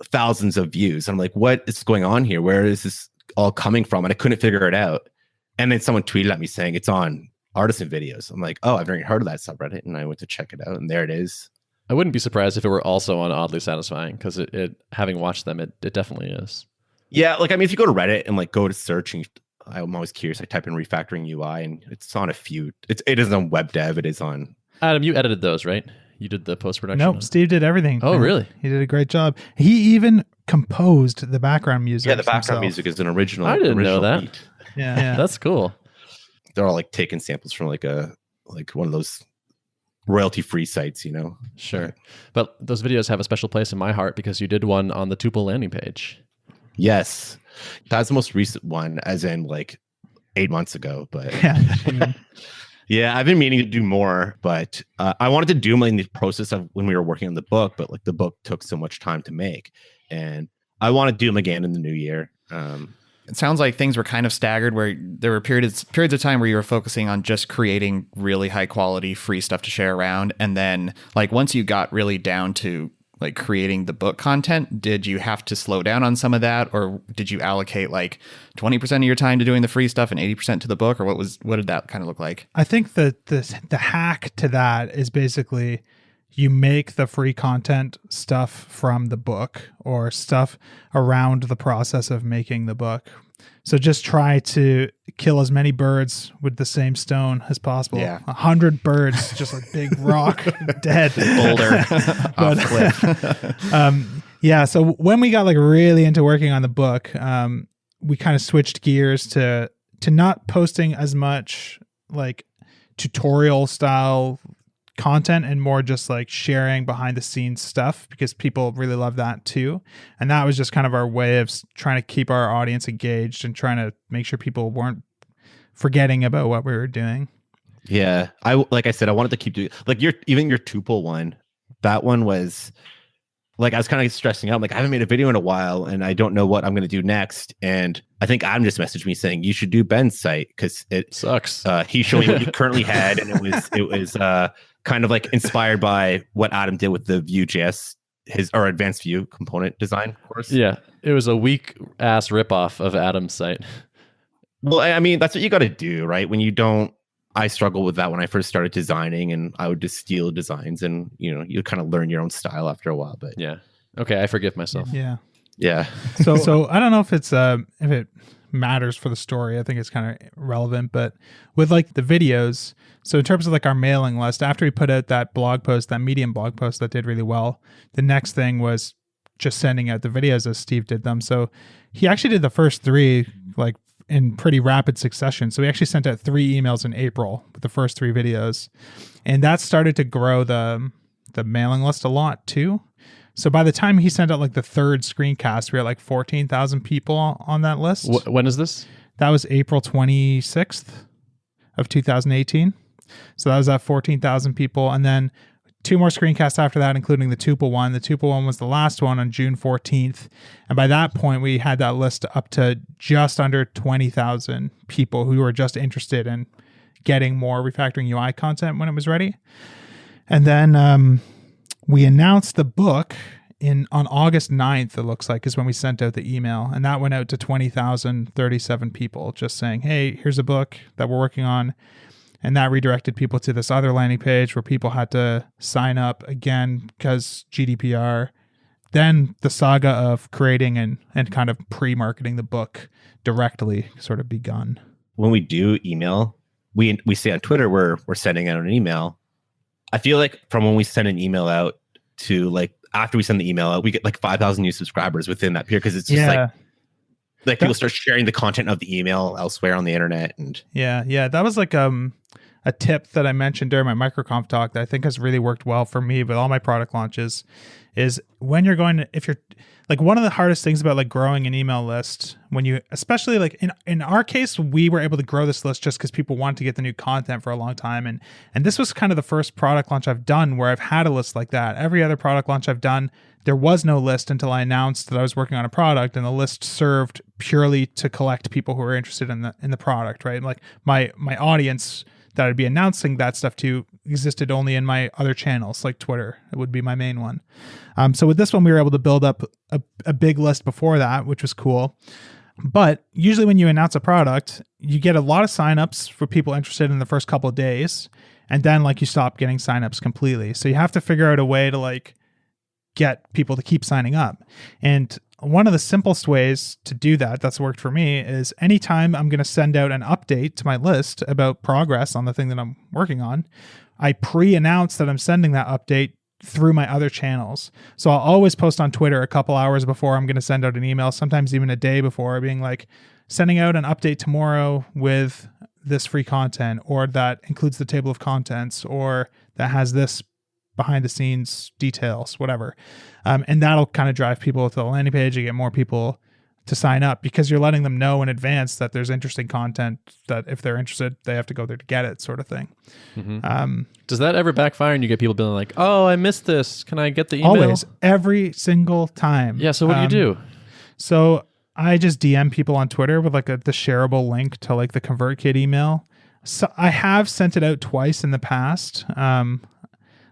thousands of views. I'm like, what is going on here? Where is this all coming from? And I couldn't figure it out. And then someone tweeted at me saying it's on Artisan videos. I'm like, oh, I've never heard of that subreddit. And I went to check it out, and there it is. I wouldn't be surprised if it were also on Oddly Satisfying, because it having watched them, it definitely is. Yeah, like, I mean, if you go to Reddit and like go to search, and I'm always curious, I type in Refactoring UI, and it's on a few. It is on web dev. It is on. Adam, you edited those, right? You did the post-production? Nope, Steve did everything. Oh, really? He did a great job. He even composed the background music. Yeah, the background himself. music is an original. I didn't know that. Beat. Yeah. That's cool. They're all like taking samples from like one of those royalty-free sites, you know. Sure. But those videos have a special place in my heart because you did one on the Tuple landing page. Yes, that's the most recent one, as in like 8 months ago. But yeah, I've been meaning to do more, but I wanted to do them in the process of when we were working on the book, but like the book took so much time to make, and I want to do them again in the new year. It sounds like things were kind of staggered, where there were periods of time where you were focusing on just creating really high quality free stuff to share around, and then like once you got really down to like creating the book content, did you have to slow down on some of that, or did you allocate like 20% of your time to doing the free stuff and 80% to the book, or what did that kind of look like? I think that the hack to that is basically you make the free content stuff from the book or stuff around the process of making the book. So just try to kill as many birds with the same stone as possible. Yeah. 100 birds, just like big rock, dead. Boulder off cliff. Yeah. So when we got like really into working on the book, we kind of switched gears to not posting as much like tutorial style content and more just like sharing behind the scenes stuff, because people really love that too. And that was just kind of our way of trying to keep our audience engaged and trying to make sure people weren't forgetting about what we were doing. Yeah, like I said, I wanted to keep doing like your Tuple one. That one was like I was kind of stressing out. I'm like, I haven't made a video in a while, and I don't know what I'm going to do next. And I think Adam just messaged me saying you should do Ben's site because it sucks. He's showing what he currently had, and it was kind of like inspired by what Adam did with the Vue.js, our advanced Vue component design course. Yeah, it was a weak ass ripoff of Adam's site. Well, I mean, that's what you got to do, right? When you don't, I struggled with that when I first started designing, and I would just steal designs, and you kind of learn your own style after a while. But yeah, okay, I forgive myself. Yeah. So I don't know if it's if it matters for the story. I think it's kind of relevant, but with like the videos. So in terms of like our mailing list, after we put out that blog post, that Medium blog post that did really well, the next thing was just sending out the videos as Steve did them. So he actually did the first 3 like in pretty rapid succession. So we actually sent out 3 emails in April with the first 3 videos, and that started to grow the mailing list a lot too. So by the time he sent out like the 3rd screencast, we were like 14,000 people on that list. When is this? That was April 26th of 2018. So that was at 14,000 people. And then 2 more screencasts after that, including the Tuple one. The Tuple one was the last one on June 14th. And by that point, we had that list up to just under 20,000 people who were just interested in getting more Refactoring UI content when it was ready. And then we announced the book on August 9th, it looks like, is when we sent out the email. And that went out to 20,037 people just saying, hey, here's a book that we're working on. And that redirected people to this other landing page where people had to sign up again because GDPR. Then the saga of creating and kind of pre-marketing the book directly sort of begun. When we do email, we say on Twitter we're sending out an email. I feel like from when we send an email out to like after we send the email out, we get like 5,000 new subscribers within that period, because it's just like people start sharing the content of the email elsewhere on the internet. And yeah, that was like a tip that I mentioned during my MicroConf talk that I think has really worked well for me with all my product launches is when you're going to, if you're like, one of the hardest things about like growing an email list, when you, especially like in our case, we were able to grow this list just because people wanted to get the new content for a long time. And this was kind of the first product launch I've done where I've had a list like that. Every other product launch I've done, there was no list until I announced that I was working on a product, and the list served purely to collect people who were interested in the product, right? Like my audience that I'd be announcing that stuff to existed only in my other channels, like Twitter. It would be my main one. So with this one, we were able to build up a big list before that, which was cool. But usually when you announce a product, you get a lot of signups for people interested in the first couple of days. And then like you stop getting signups completely. So you have to figure out a way to like get people to keep signing up. And one of the simplest ways to do that, that's worked for me, is anytime I'm going to send out an update to my list about progress on the thing that I'm working on, I pre-announce that I'm sending that update through my other channels. So I'll always post on Twitter a couple hours before I'm going to send out an email, sometimes even a day before, being like, sending out an update tomorrow with this free content, or that includes the table of contents, or that has this behind the scenes details, whatever. And that'll kind of drive people to the landing page and get more people to sign up, because you're letting them know in advance that there's interesting content that if they're interested, they have to go there to get it, sort of thing. Does that ever backfire and you get people being like, oh, I missed this. Can I get the email? Always, every single time. Yeah. So what do you do? So I just DM people on Twitter with like the shareable link to like the ConvertKit email. So I have sent it out twice in the past.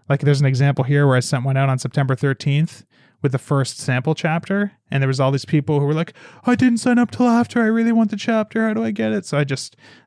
Like there's an example here where I sent one out on September 13th with the first sample chapter, and there was all these people who were like, I didn't sign up till after, I really want the chapter, how do I get it? So I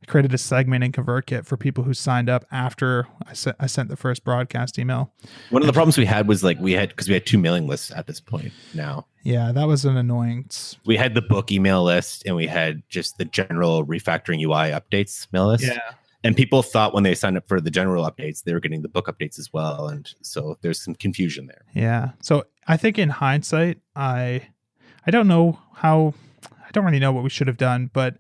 created a segment in ConvertKit for people who signed up after I sent the first broadcast email. One of the problems we had was like because we had 2 mailing lists at this point now. Yeah, that was an annoyance. We had the book email list, and we had just the general refactoring UI updates mail list. Yeah. And people thought when they signed up for the general updates, they were getting the book updates as well. And so there's some confusion there. Yeah. So I think in hindsight, I don't know how, I don't really know what we should have done, but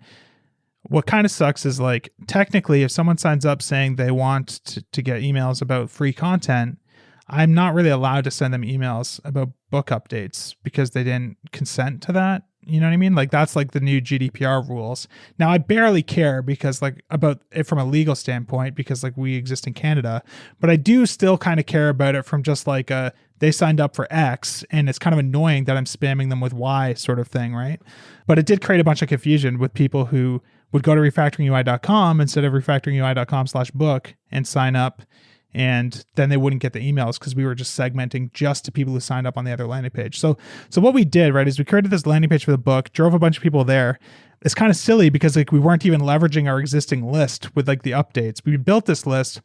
what kind of sucks is like, technically, if someone signs up saying they want to get emails about free content, I'm not really allowed to send them emails about book updates because they didn't consent to that. You know what I mean? Like that's like the new GDPR rules. Now I barely care because like about it from a legal standpoint, because like we exist in Canada, but I do still kind of care about it from just like they signed up for X and it's kind of annoying that I'm spamming them with Y sort of thing, right? But it did create a bunch of confusion with people who would go to refactoringui.com instead of refactoringui.com/book and sign up. And then they wouldn't get the emails because we were just segmenting just to people who signed up on the other landing page. So what we did, right, is we created this landing page for the book, drove a bunch of people there. It's kind of silly because like we weren't even leveraging our existing list with like the updates. We built this list.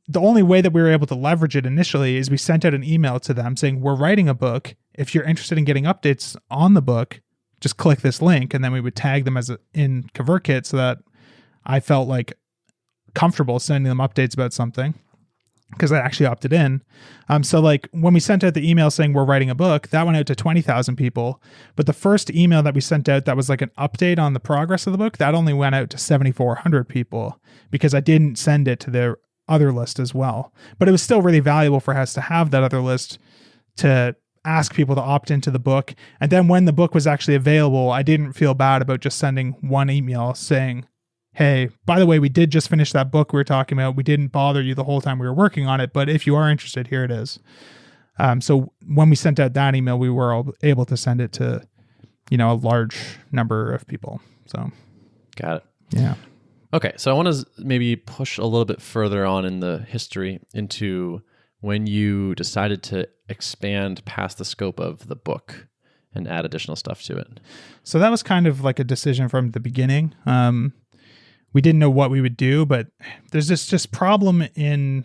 The only way that we were able to leverage it initially is we sent out an email to them saying, we're writing a book. If you're interested in getting updates on the book, just click this link. And then we would tag them in ConvertKit so that I felt like comfortable sending them updates about something, because I actually opted in. So like when we sent out the email saying we're writing a book, that went out to 20,000 people. But the first email that we sent out that was like an update on the progress of the book, that only went out to 7,400 people because I didn't send it to their other list as well. But it was still really valuable for us to have that other list to ask people to opt into the book. And then when the book was actually available, I didn't feel bad about just sending one email saying, hey, by the way, we did just finish that book we were talking about. We didn't bother you the whole time we were working on it, but if you are interested, here it is. So when we sent out that email, we were able to send it to, a large number of people. So, got it. Yeah. Okay, so I want to maybe push a little bit further on in the history into when you decided to expand past the scope of the book and add additional stuff to it. So that was kind of like a decision from the beginning. We didn't know what we would do, but there's this just problem in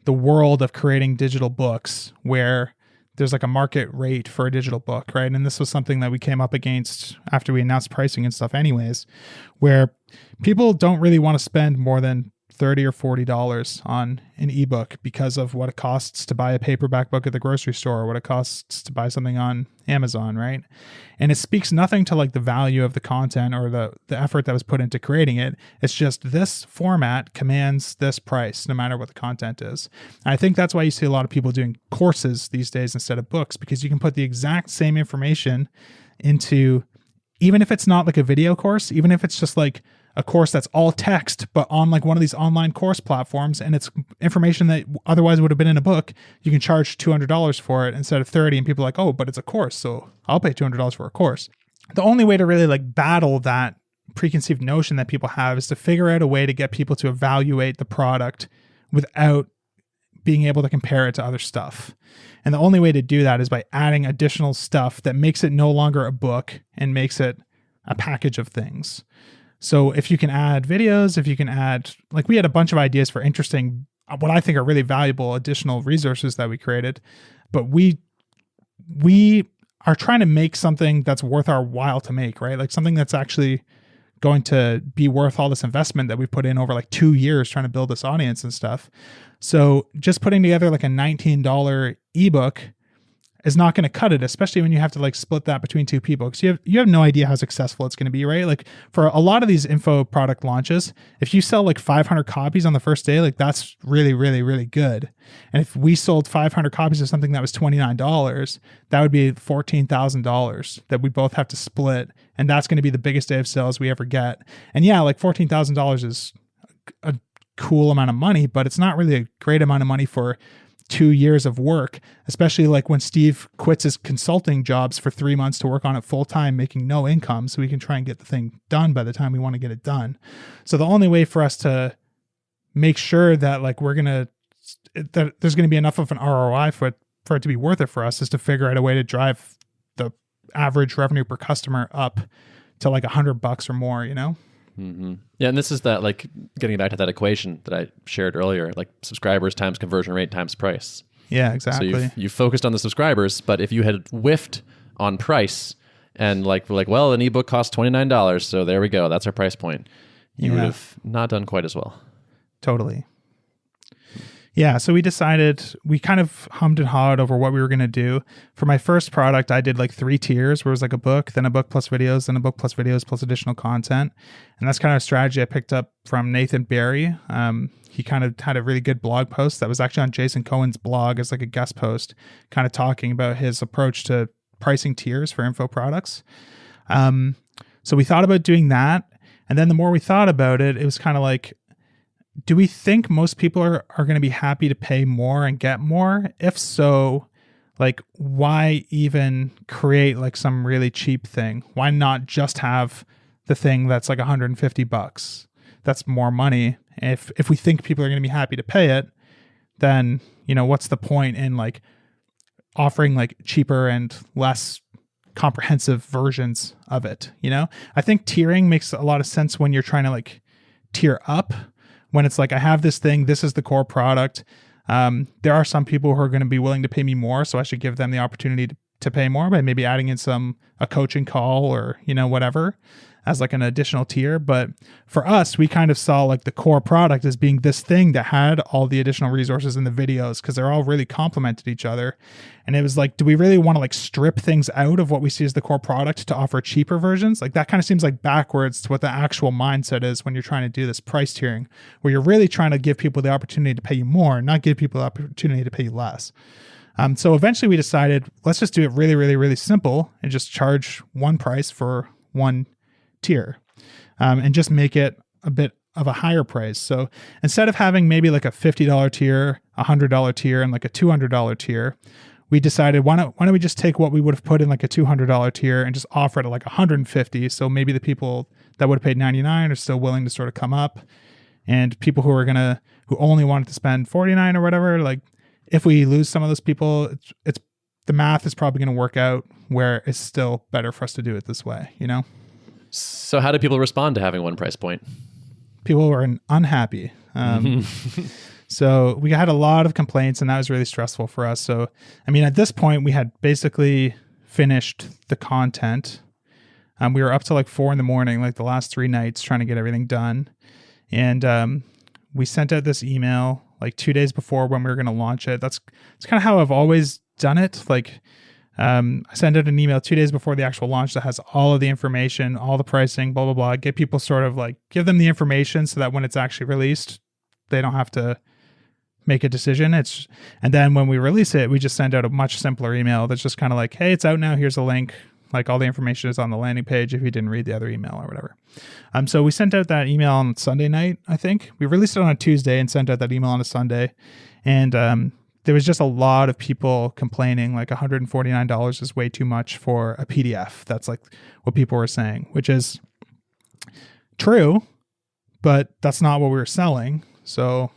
the world of creating digital books where there's like a market rate for a digital book, right? And this was something that we came up against after we announced pricing and stuff anyways, where people don't really want to spend more than $30 or $40 on an ebook because of what it costs to buy a paperback book at the grocery store, or what it costs to buy something on Amazon, right? And it speaks nothing to like the value of the content or the effort that was put into creating it. It's just this format commands this price no matter what the content is. And I think that's why you see a lot of people doing courses these days instead of books, because you can put the exact same information into, even if it's not like a video course, even if it's just like a course that's all text, but on like one of these online course platforms, and it's information that otherwise would have been in a book, you can charge $200 for it instead of $30. And people are like, oh, but it's a course, so I'll pay $200 for a course. The only way to really like battle that preconceived notion that people have is to figure out a way to get people to evaluate the product without being able to compare it to other stuff. And the only way to do that is by adding additional stuff that makes it no longer a book and makes it a package of things. So if you can add videos, if you can add, like we had a bunch of ideas for interesting, what I think are really valuable additional resources that we created, but we are trying to make something that's worth our while to make, right? Like something that's actually going to be worth all this investment that we put in over like 2 years trying to build this audience and stuff. So just putting together like a $19 ebook, is not going to cut it, especially when you have to like split that between two people, because you have no idea how successful it's going to be, right? Like for a lot of these info product launches, if you sell like 500 copies on the first day, like that's really, really, really good. And if we sold 500 copies of something that was $29, that would be $14,000 that we both have to split. And that's going to be the biggest day of sales we ever get. And yeah, like $14,000 is a cool amount of money, but it's not really a great amount of money for 2 years of work, especially like when Steve quits his consulting jobs for 3 months to work on it full time, making no income, so we can try and get the thing done by the time we want to get it done. So the only way for us to make sure that like that there's going to be enough of an ROI for it to be worth it for us is to figure out a way to drive the average revenue per customer up to like $100 or more, you know? Mm-hmm. Yeah, and this is that, like, getting back to that equation that I shared earlier, like subscribers times conversion rate times price. Yeah, exactly. So you focused on the subscribers, but if you had whiffed on price and like we're like, well, an ebook costs $29, so there we go, that's our price point, you would have not done quite as well. Totally. Yeah, so we decided, we kind of hummed and hawed over what we were going to do. For my first product, I did like 3 tiers where it was like a book, then a book plus videos, then a book plus videos plus additional content. And that's kind of a strategy I picked up from Nathan Barry. He kind of had a really good blog post that was actually on Jason Cohen's blog as like a guest post, kind of talking about his approach to pricing tiers for info products. So we thought about doing that. And then the more we thought about it, it was kind of like, do we think most people are going to be happy to pay more and get more? If so, like, why even create like some really cheap thing? Why not just have the thing that's like $150? That's more money. If we think people are going to be happy to pay it, then, you know, what's the point in like offering like cheaper and less comprehensive versions of it? You know, I think tiering makes a lot of sense when you're trying to like tier up. When it's like, I have this thing, this is the core product. There are some people who are going to be willing to pay me more, so I should give them the opportunity to pay more by maybe adding in a coaching call or, you know, whatever as like an additional tier. But for us, we kind of saw like the core product as being this thing that had all the additional resources in the videos because they're all really complemented each other. And it was like, do we really want to like strip things out of what we see as the core product to offer cheaper versions? Like that kind of seems like backwards to what the actual mindset is when you're trying to do this price tiering, where you're really trying to give people the opportunity to pay you more, not give people the opportunity to pay you less. So eventually we decided, let's just do it really, really, really simple and just charge one price for one tier, and just make it a bit of a higher price. So instead of having maybe like a $50 tier, $100 tier, and like a $200 tier, we decided why don't we just take what we would have put in like a $200 tier and just offer it at like $150. So maybe the people that would have paid $99 are still willing to sort of come up, and people who only wanted to spend $49 or whatever, like if we lose some of those people, it's the math is probably going to work out where it's still better for us to do it this way, you know? So how do people respond to having one price point? People were unhappy. So we had a lot of complaints, and that was really stressful for us. So, I mean, at this point, we had basically finished the content. We were up to like 4 a.m, like the last 3 nights, trying to get everything done. And we sent out this email like 2 days before when we were going to launch it. It's kind of how I've always done it. Like, I send out an email 2 days before the actual launch that has all of the information, all the pricing, blah, blah, blah. Get people sort of like, give them the information so that when it's actually released, they don't have to make a decision. And then when we release it, we just send out a much simpler email that's just kind of like, hey, it's out now. Here's a link. Like all the information is on the landing page if you didn't read the other email or whatever. So we sent out that email on Sunday night, I think. We released it on a Tuesday and sent out that email on a Sunday. And there was just a lot of people complaining like $149 is way too much for a PDF. That's like what people were saying, which is true, but that's not what we were selling. So,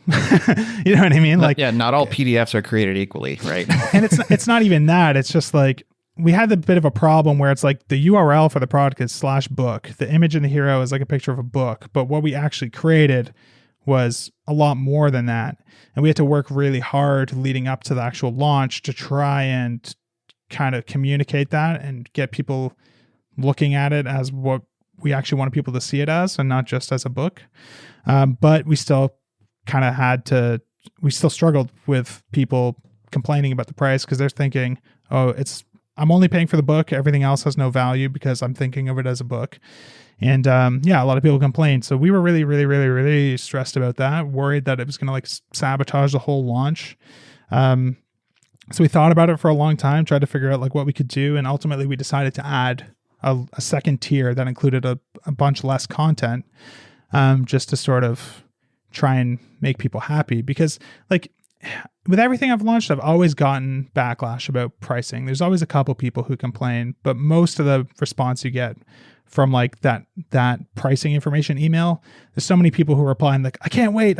you know what I mean? Like, yeah, not all PDFs are created equally, right? And it's not even that. It's just like, we had a bit of a problem where it's like the URL for the product is /book. The image in the hero is like a picture of a book, but what we actually created was a lot more than that. And we had to work really hard leading up to the actual launch to try and kind of communicate that and get people looking at it as what we actually wanted people to see it as, and not just as a book. But we still kind of we still struggled with people complaining about the price because they're thinking, I'm only paying for the book. Everything else has no value because I'm thinking of it as a book. And a lot of people complained. So we were really, really, really, really stressed about that, worried that it was going to like sabotage the whole launch. So we thought about it for a long time, tried to figure out like what we could do. And ultimately we decided to add a second tier that included a bunch less content, just to sort of try and make people happy. Because like with everything I've launched, I've always gotten backlash about pricing. There's always a couple people who complain, but most of the response you get from like that pricing information email, there's so many people who are replying like, I can't wait,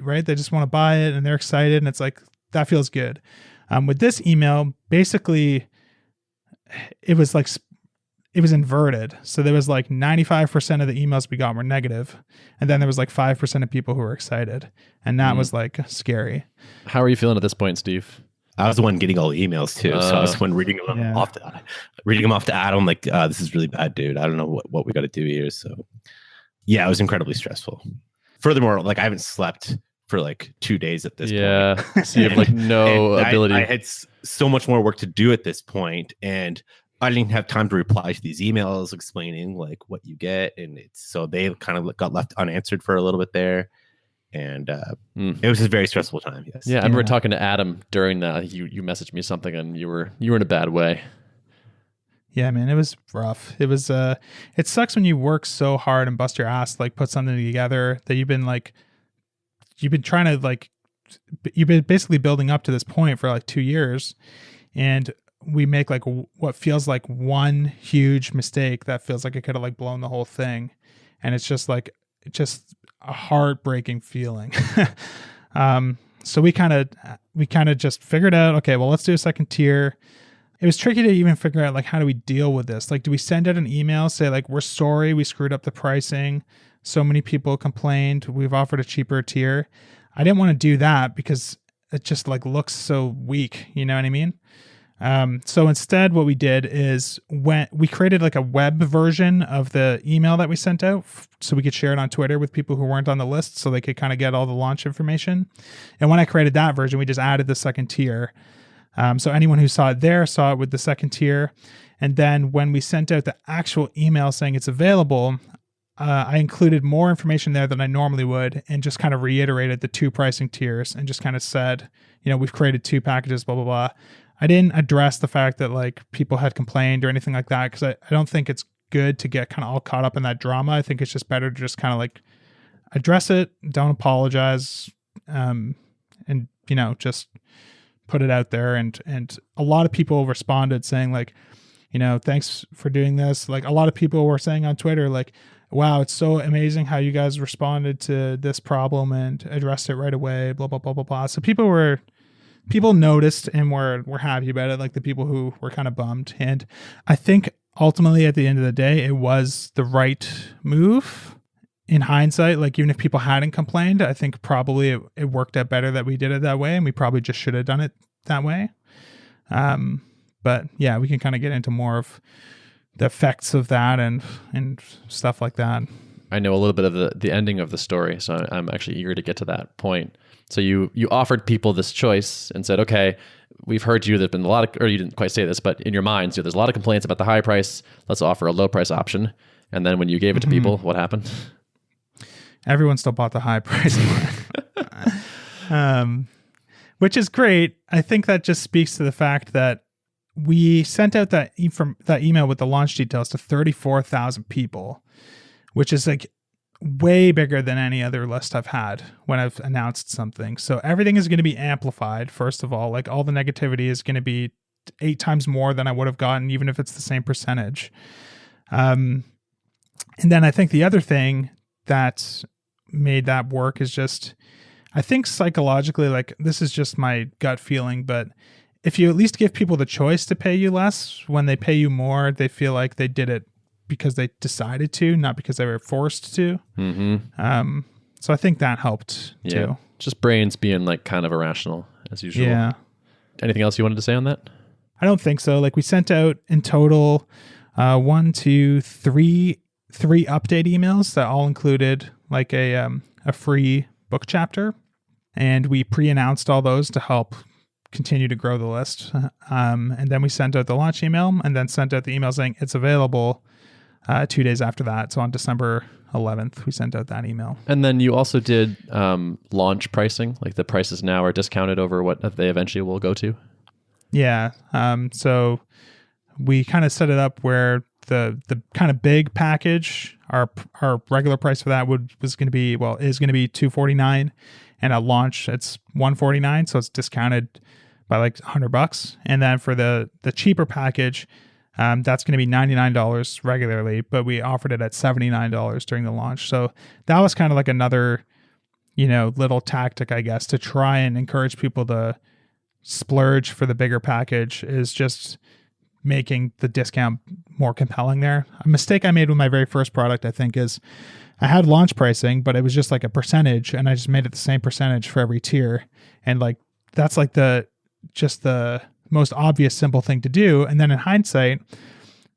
right? They just want to buy it and they're excited. And it's like, that feels good. With this email, basically it was inverted. So there was like 95% of the emails we got were negative, and then there was like 5% of people who were excited, and that was like scary. How are you feeling at this point, Steve? I was the one getting all the emails too, so I was the one reading them off to Adam. Like, this is really bad, dude. I don't know what we got to do here. So, yeah, it was incredibly stressful. Furthermore, like I haven't slept for like 2 days at this point. Yeah, so you have like no ability. I had so much more work to do at this point, and I didn't have time to reply to these emails explaining like what you get, and so they kind of got left unanswered for a little bit there, and it was a very stressful time. Yes. Yeah, I remember talking to Adam during that. You messaged me something, and you were in a bad way. Yeah, man, it was rough. It was it sucks when you work so hard and bust your ass to like put something together that you've been trying to like, you've been basically building up to this point for like 2 years, and we make like what feels like one huge mistake that feels like it could have like blown the whole thing. And it's just a heartbreaking feeling. So we kind of just figured out, okay, well, let's do a second tier. It was tricky to even figure out like, how do we deal with this? Like, do we send out an email, say like, we're sorry, we screwed up the pricing. So many people complained. We've offered a cheaper tier. I didn't want to do that because it just like looks so weak. You know what I mean? So instead what we did is we created like a web version of the email that we sent out so we could share it on Twitter with people who weren't on the list so they could kind of get all the launch information. And when I created that version, we just added the second tier. So anyone who saw it there saw it with the second tier. And then when we sent out the actual email saying it's available, I included more information there than I normally would and just kind of reiterated the 2 pricing tiers and just kind of said, we've created 2 packages, blah, blah, blah. I didn't address the fact that like people had complained or anything like that because I don't think it's good to get kind of all caught up in that drama. I think it's just better to just kind of like address it, don't apologize, and just put it out there. And a lot of people responded saying like, thanks for doing this. Like a lot of people were saying on Twitter like, wow, it's so amazing how you guys responded to this problem and addressed it right away, blah, blah, blah, blah, blah. So people noticed and were happy about it, like the people who were kind of bummed. And I think ultimately at the end of the day, it was the right move in hindsight. Like even if people hadn't complained, I think probably it worked out better that we did it that way, and we probably just should have done it that way. But yeah, we can kind of get into more of the effects of that and stuff like that. I know a little bit of the ending of the story, so I'm actually eager to get to that point. So you offered people this choice and said, okay, we've heard you. There's been a lot of, or you didn't quite say this, but in your minds, there's a lot of complaints about the high price. Let's offer a low price option. And then when you gave it to people, what happened? Everyone still bought the high price one, which is great. I think that just speaks to the fact that we sent out that email with the launch details to 34,000 people, which is like way bigger than any other list I've had when I've announced something. So everything is going to be amplified. First of all, like all the negativity is going to be 8 times more than I would have gotten, even if it's the same percentage. And then I think the other thing that made that work is just, I think psychologically, like this is just my gut feeling, but if you at least give people the choice to pay you less, when they pay you more, they feel like they did it because they decided to, not because they were forced to. Mm-hmm. So I think that helped too. Just brains being like kind of irrational as usual. Yeah. Anything else you wanted to say on that? I don't think so. Like we sent out in total 1, 2, 3 update emails that all included like a free book chapter, and we pre-announced all those to help continue to grow the list. And then we sent out the launch email and then sent out the email saying it's available 2 days after that. So on December 11th, we sent out that email. And then you also did launch pricing, like the prices now are discounted over what they eventually will go to. Yeah. So we kind of set it up where the kind of big package, our regular price for that is going to be $249, and at launch it's $149, so it's discounted by like $100. And then for the cheaper package, that's going to be $99 regularly, but we offered it at $79 during the launch. So that was kind of like another, little tactic, I guess, to try and encourage people to splurge for the bigger package, is just making the discount more compelling there. A mistake I made with my very first product, I think, is I had launch pricing, but it was just like a percentage, and I just made it the same percentage for every tier. And like, that's like the most obvious, simple thing to do. And then in hindsight,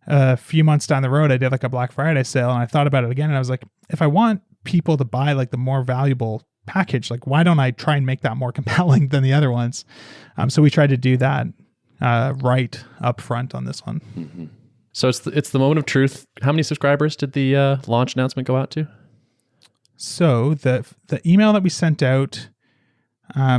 a few months down the road, I did like a Black Friday sale, and I thought about it again, and I was like, if I want people to buy like the more valuable package, like why don't I try and make that more compelling than the other ones? So we tried to do that right up front on this one. Mm-hmm. So it's the moment of truth. How many subscribers did the launch announcement go out to? So the email that we sent out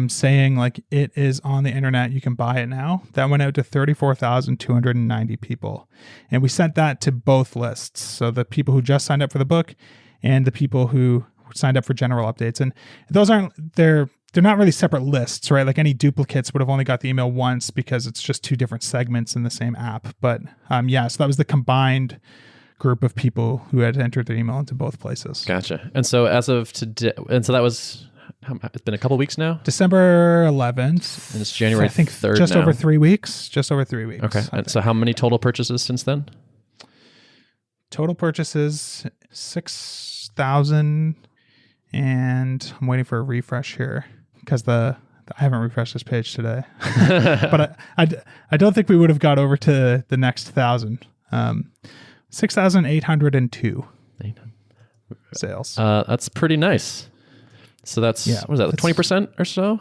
saying like it is on the internet, you can buy it now, that went out to 34,290 people. And we sent that to both lists. So the people who just signed up for the book and the people who signed up for general updates. And those they're not really separate lists, right? Like any duplicates would have only got the email once because it's just two different segments in the same app. But so that was the combined group of people who had entered their email into both places. Gotcha. And so as of today, and so that was, it's been a couple weeks now? December 11th. And it's January 3rd just now. over 3 weeks. Just over 3 weeks. Okay. And so how many total purchases since then? Total purchases, 6,000. And I'm waiting for a refresh here because I haven't refreshed this page today. But I don't think we would have got over to the next 1,000. 6,802 sales. That's pretty nice. So that's, what was that, 20% or so?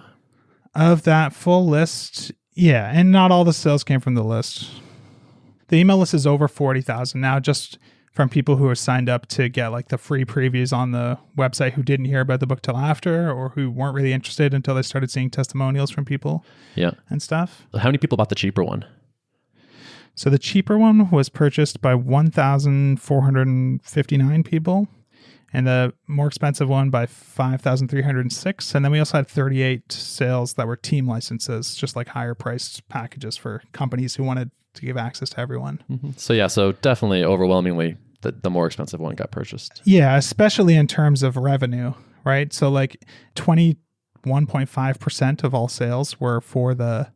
Of that full list, yeah. And not all the sales came from the list. The email list is over 40,000 now, just from people who are signed up to get like the free previews on the website who didn't hear about the book till after, or who weren't really interested until they started seeing testimonials from people and stuff. How many people bought the cheaper one? So the cheaper one was purchased by 1,459 people, and the more expensive one by 5,306. And then we also had 38 sales that were team licenses, just like higher priced packages for companies who wanted to give access to everyone. Mm-hmm. So definitely overwhelmingly the more expensive one got purchased. Yeah, especially in terms of revenue, right? So like 21.5% of all sales were for the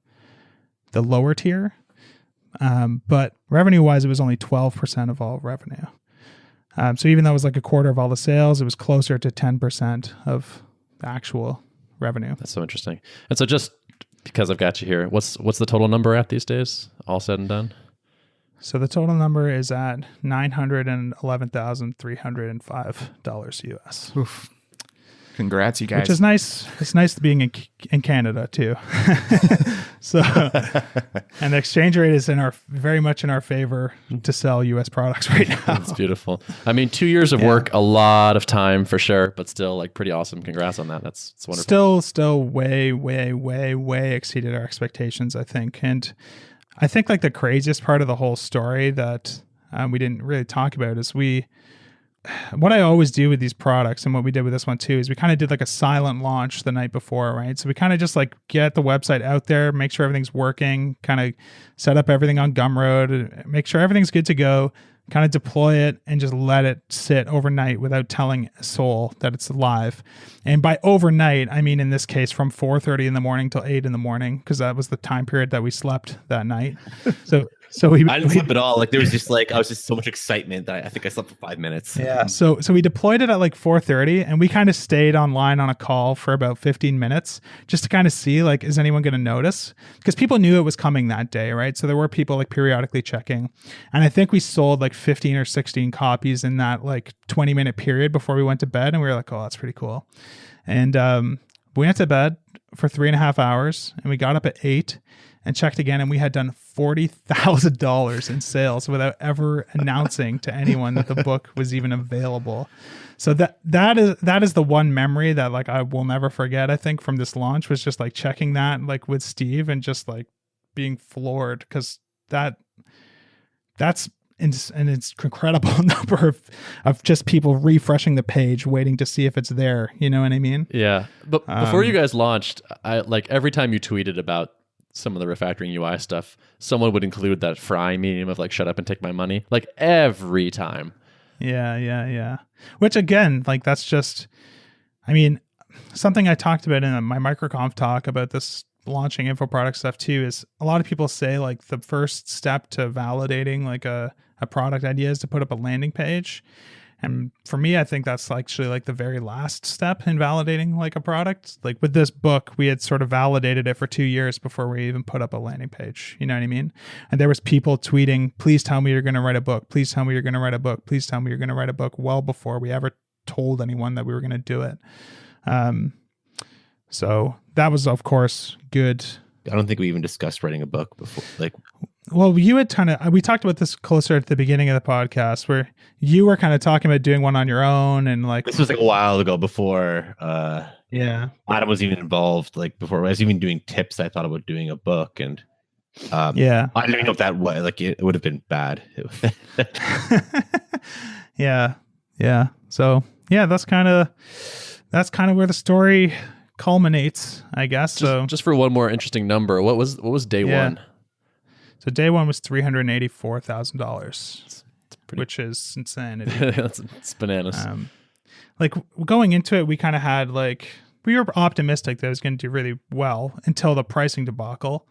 lower tier. But revenue-wise, it was only 12% of all revenue. So even though it was like a quarter of all the sales, it was closer to 10% of the actual revenue. That's so interesting. And so just because I've got you here, what's the total number at these days, all said and done? So the total number is at $911,305 US. Oof. Congrats, you guys. Which is nice. It's nice being in Canada too. So, and the exchange rate is very much in our favor to sell U.S. products right now. That's beautiful. I mean, 2 years of work, a lot of time for sure, but still like pretty awesome. Congrats on that. It's wonderful. Still way, way, way, way exceeded our expectations, I think. And I think like the craziest part of the whole story that we didn't really talk about is what I always do with these products, and what we did with this one too, is we kind of did like a silent launch the night before, right? So we kind of just like get the website out there, make sure everything's working, kind of set up everything on Gumroad, make sure everything's good to go, kind of deploy it, and just let it sit overnight without telling a soul that it's live. And by overnight, I mean in this case from 4:30 in the morning till 8 in the morning, because that was the time period that we slept that night. So I didn't sleep at all. Like there was just like, I was just so much excitement that I think I slept for 5 minutes. Yeah. So we deployed it at like 4:30, and we kind of stayed online on a call for about 15 minutes just to kind of see like, is anyone going to notice? Because people knew it was coming that day, right? So there were people like periodically checking. And I think we sold like 15 or 16 copies in that like 20-minute period before we went to bed. And we were like, oh, that's pretty cool. And We went to bed for 3.5 hours and we got up at 8 and checked again, and we had done $40,000 in sales without ever announcing to anyone that the book was even available. So that is the one memory that like I will never forget, I think, from this launch, was just like checking that like with Steve and just like being floored, because that's it's incredible number of just people refreshing the page waiting to see if it's there. You know what I mean? Yeah. But before you guys launched, I like every time you tweeted about some of the refactoring UI stuff, someone would include that Fry meme of like, shut up and take my money. Like every time. Yeah. Which again, like that's just, I mean, something I talked about in my microconf talk about this launching info product stuff too, is a lot of people say like the first step to validating like a product idea is to put up a landing page. And for me, I think that's actually like the very last step in validating like a product. Like with this book, we had sort of validated it for 2 years before we even put up a landing page. You know what I mean? And there was people tweeting, please tell me you're going to write a book. Please tell me you're going to write a book. Please tell me you're going to write a book, well before we ever told anyone that we were going to do it. So that was, of course, good. I don't think we even discussed writing a book before. Like, well, you had we talked about this closer at the beginning of the podcast, where you were kind of talking about doing one on your own, and like this was like a while ago before yeah, Adam was even involved. Like before I was even doing tips, I thought about doing a book, and yeah, I don't even know if that was like it would have been bad. yeah. So yeah, that's kind of where the story culminates, I guess. Just for one more interesting number, what was day one? So day one was $384,000, which is insanity. It's bananas. Like going into it, we kind of had like, we were optimistic that it was going to do really well until the pricing debacle.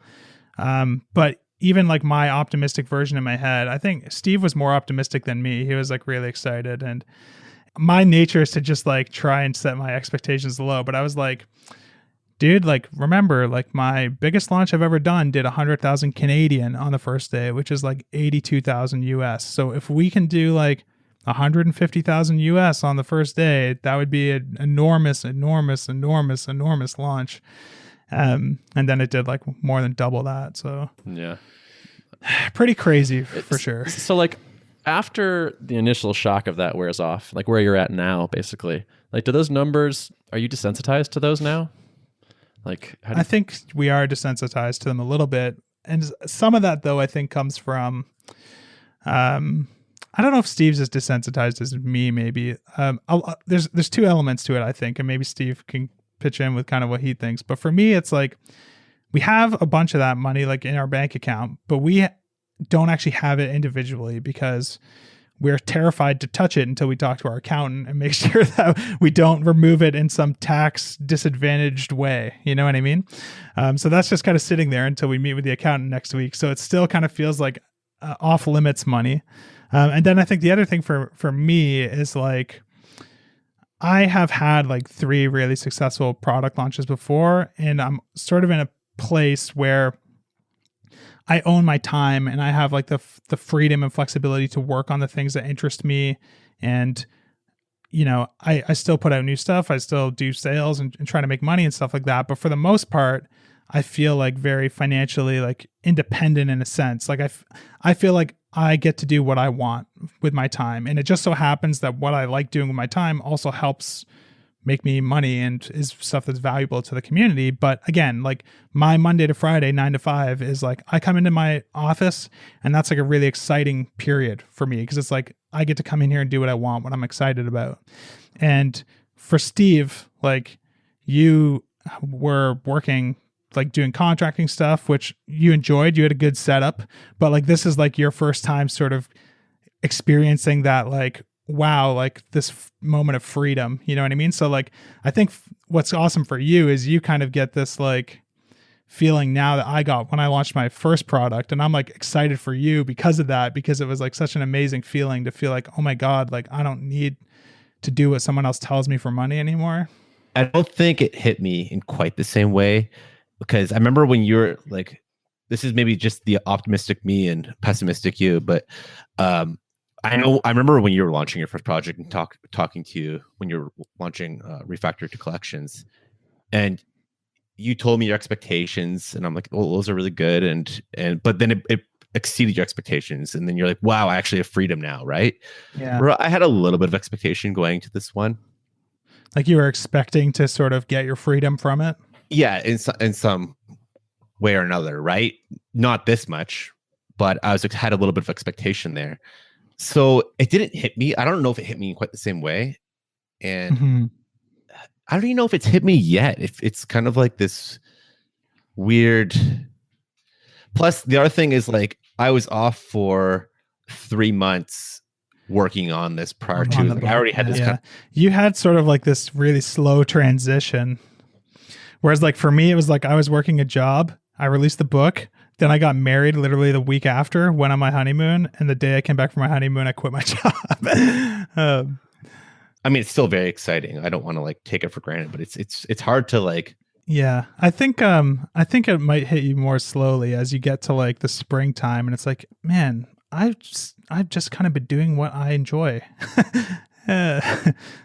But even like my optimistic version in my head, I think Steve was more optimistic than me. He was like really excited, and my nature is to just like try and set my expectations low. But I was like, dude, like, remember, like my biggest launch I've ever done did 100,000 Canadian on the first day, which is like 82,000 US. So if we can do like 150,000 US on the first day, that would be an enormous launch. And then it did like more than double that. So yeah, pretty crazy for sure. So like after the initial shock of that wears off, like where you're at now, basically, like do those numbers, are you desensitized to those now? Like, I think we are desensitized to them a little bit. And some of that though, I think comes from, I don't know if Steve's as desensitized as me, maybe. There's two elements to it, I think, and maybe Steve can pitch in with kind of what he thinks. But for me, it's like we have a bunch of that money like in our bank account, but we don't actually have it individually because we're terrified to touch it until we talk to our accountant and make sure that we don't remove it in some tax disadvantaged way. You know what I mean? So that's just kind of sitting there until we meet with the accountant next week. So it still kind of feels like off limits money. And then I think the other thing for me is like, I have had like 3 really successful product launches before, and I'm sort of in a place where I own my time and I have like the freedom and flexibility to work on the things that interest me. And, you know, I still put out new stuff. I still do sales and try to make money and stuff like that. But for the most part, I feel like very financially like independent in a sense. Like I feel like I get to do what I want with my time. And it just so happens that what I like doing with my time also helps make me money and is stuff that's valuable to the community. But again, like my Monday to Friday, 9 to 5 is like, I come into my office and that's like a really exciting period for me. Cause it's like, I get to come in here and do what I want, what I'm excited about. And for Steve, like you were working, like doing contracting stuff, which you enjoyed, you had a good setup, but like, this is like your first time sort of experiencing that, like, wow, like this moment of freedom, you know what I mean? So like, I think what's awesome for you is you kind of get this like feeling now that I got when I launched my first product. And I'm like excited for you because of that, because it was like such an amazing feeling to feel like, oh my God, like I don't need to do what someone else tells me for money anymore. I don't think it hit me in quite the same way, because I remember when you're like, this is maybe just the optimistic me and pessimistic you, but I remember when you were launching your first project and talking to you when you were launching Refactor to Collections. and you told me your expectations, and I'm like, oh, those are really good, and but then it exceeded your expectations, and then you're like, wow, I actually have freedom now, right? Yeah. Where I had a little bit of expectation going to this one. Like you were expecting to sort of get your freedom from it. Yeah, in some way or another, right? Not this much, but I had a little bit of expectation there. So it didn't hit me. I don't know if it hit me in quite the same way. And I don't even know if it's hit me yet. If it's kind of like this weird. Plus, the other thing is like I was off for 3 months working on this prior to. Like, I already had this. Yeah. You had sort of like this really slow transition. Whereas like for me, it was like I was working a job. I released the book. Then I got married literally the week after, went on my honeymoon. And the day I came back from my honeymoon, I quit my job. I mean, it's still very exciting. I don't want to like take it for granted, but it's hard to like. Yeah, I think it might hit you more slowly as you get to like the springtime, and it's like, man, I've just kind of been doing what I enjoy.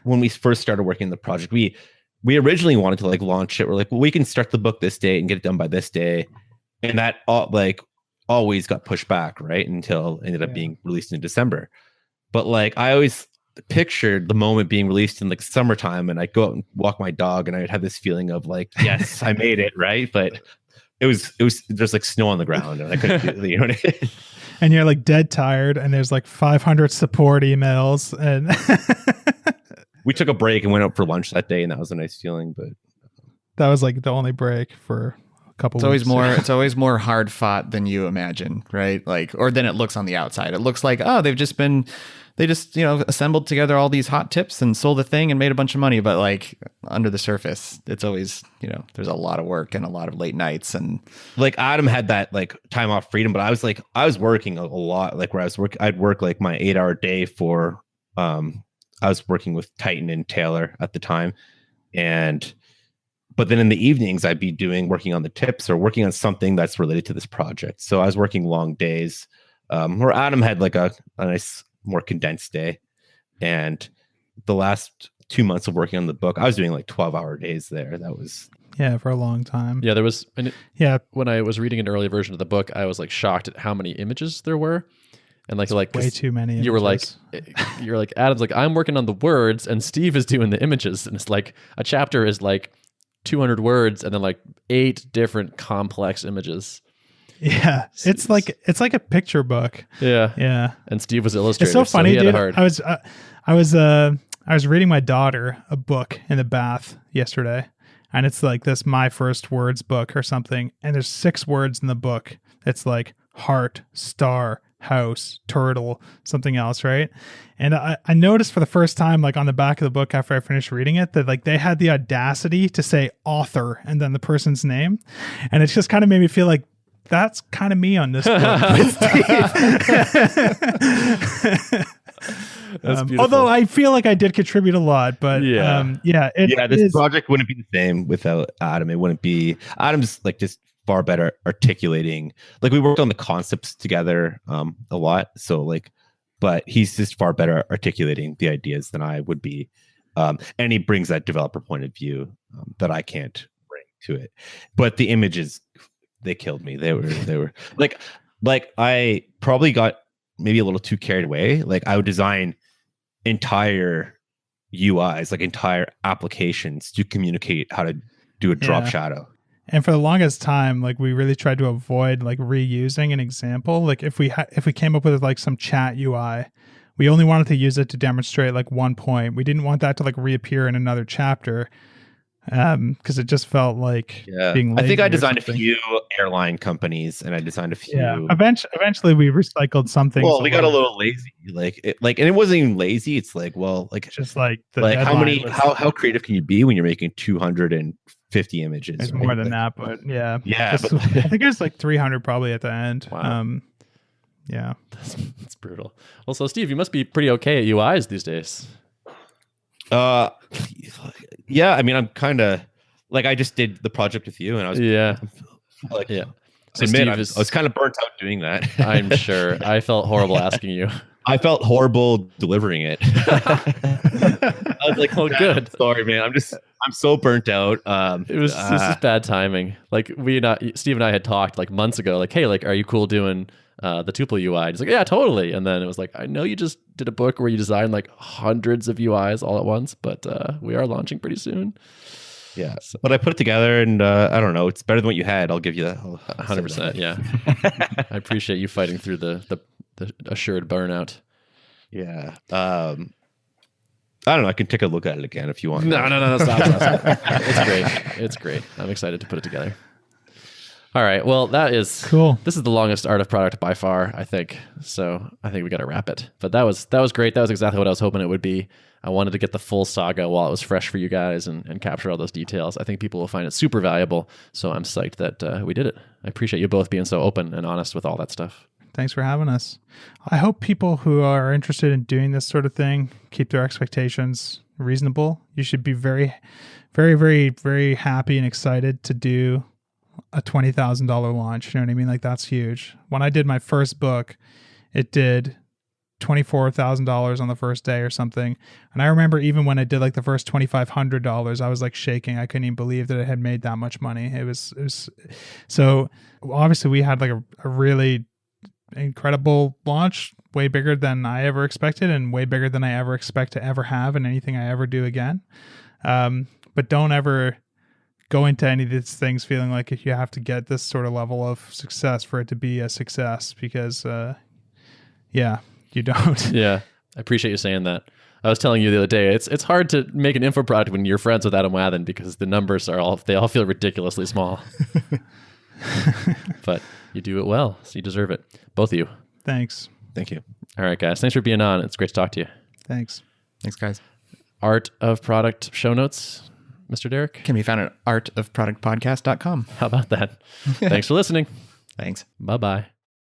When we first started working on the project, we originally wanted to like launch it. We're like, well, we can start the book this day and get it done by this day, and that always got pushed back, right, until it ended up being released in December. But like I always pictured the moment being released in like summertime, and I'd go out and walk my dog, and I'd have this feeling of like, yes, I made it, right? But it was there's like snow on the ground, and I couldn't do, you know what I mean? And you're like dead tired, and there's like 500 support emails, and we took a break and went out for lunch that day, and that was a nice feeling. But that was like the only break for a couple. It's always more hard fought than you imagine, right? Like, or than it looks on the outside. It looks like, oh, they just assembled together all these hot tips and sold the thing and made a bunch of money. But like under the surface, it's always, there's a lot of work and a lot of late nights. And like Adam had that like time off freedom, but I was working a lot. Like where I'd work like my 8-hour day for, I was working with Titan and Taylor at the time. But then in the evenings I'd be working on the tips or working on something that's related to this project. So I was working long days, where Adam had like a nice, more condensed day. And the last 2 months of working on the book, I was doing like 12-hour days there. That was for a long time. Yeah, there was. When I was reading an early version of the book, I was like shocked at how many images there were, and like way too many. You were like, Adam's like, I'm working on the words, and Steve is doing the images, and it's like a chapter is like 200 words, and then like 8 different complex images. Yeah, it's like a picture book. Yeah. And Steve was illustrating. It's so funny, so dude. I was reading my daughter a book in the bath yesterday, and it's like this My First Words book or something, and there's 6 words in the book. It's like heart, star, house, turtle, something else, right? And I noticed for the first time, like on the back of the book after I finished reading it, that like they had the audacity to say author and then the person's name, and it just kind of made me feel like that's kind of me on this book. Although I feel like I did contribute a lot, but this project wouldn't be the same without Adam. It wouldn't be. Adam's like just far better articulating. Like we worked on the concepts together a lot, so like, but he's just far better articulating the ideas than I would be, and he brings that developer point of view that I can't bring to it. But the images, they killed me. They were like I probably got maybe a little too carried away. Like I would design entire UIs, like entire applications to communicate how to do a drop shadow. And for the longest time, like we really tried to avoid like reusing an example. Like if we came up with like some chat UI, we only wanted to use it to demonstrate like one point. We didn't want that to like reappear in another chapter. Because it just felt like being lazy. I think I designed a few airline companies, and I designed a few. Yeah. Eventually, we recycled something. Well, we got a little lazy, and it wasn't even lazy. It's like, well, like just like how creative can you be when you're making 250 images? There's right? more than that, but yeah. I think it's like 300 probably at the end. Wow. Yeah, that's brutal. Well, so Steve, you must be pretty okay at UIs these days. Yeah, I mean, I'm kind of like I just did the project with you, and I was So Steve I was kind of burnt out doing that. I'm sure. I felt horrible asking you. I felt horrible delivering it. I was like, Oh, good. Sorry, man. I'm so burnt out. This is bad timing. Like Steve and I had talked like months ago, like, hey, like, are you cool doing the tuple UI? He's like, yeah, totally. And then it was like, I know you just did a book where you designed like hundreds of UIs all at once, but we are launching pretty soon. Yeah. But I put it together and I don't know, it's better than what you had. I'll give you that. 100%. Yeah. I appreciate you fighting through the assured burnout. Yeah. I don't know. I can take a look at it again if you want. No, stop. It's great. It's great. I'm excited to put it together. All right. Well, that is Cool. This is the longest art of product by far, I think. So I think we got to wrap it. But that was great. That was exactly what I was hoping it would be. I wanted to get the full saga while it was fresh for you guys and capture all those details. I think people will find it super valuable. So I'm psyched that we did it. I appreciate you both being so open and honest with all that stuff. Thanks for having us. I hope people who are interested in doing this sort of thing keep their expectations reasonable. You should be very, very, very, very happy and excited to do a $20,000 launch. You know what I mean? Like, that's huge. When I did my first book, it did $24,000 on the first day or something. And I remember even when I did like the first $2,500, I was like shaking. I couldn't even believe that it had made that much money. It was so obviously we had like a really incredible launch, way bigger than I ever expected and way bigger than I ever expect to ever have in anything I ever do again. But don't ever go into any of these things feeling like if you have to get this sort of level of success for it to be a success, because you don't. Yeah. I appreciate you saying that. I was telling you the other day, it's hard to make an info product when you're friends with Adam Wathan because the numbers they all feel ridiculously small. But you do it well, so you deserve it. Both of you. Thanks. Thank you. All right, guys. Thanks for being on. It's great to talk to you. Thanks. Thanks, guys. Art of Product show notes, Mr. Derrick. Can be found at artofproductpodcast.com. How about that? Thanks for listening. Thanks. Bye-bye.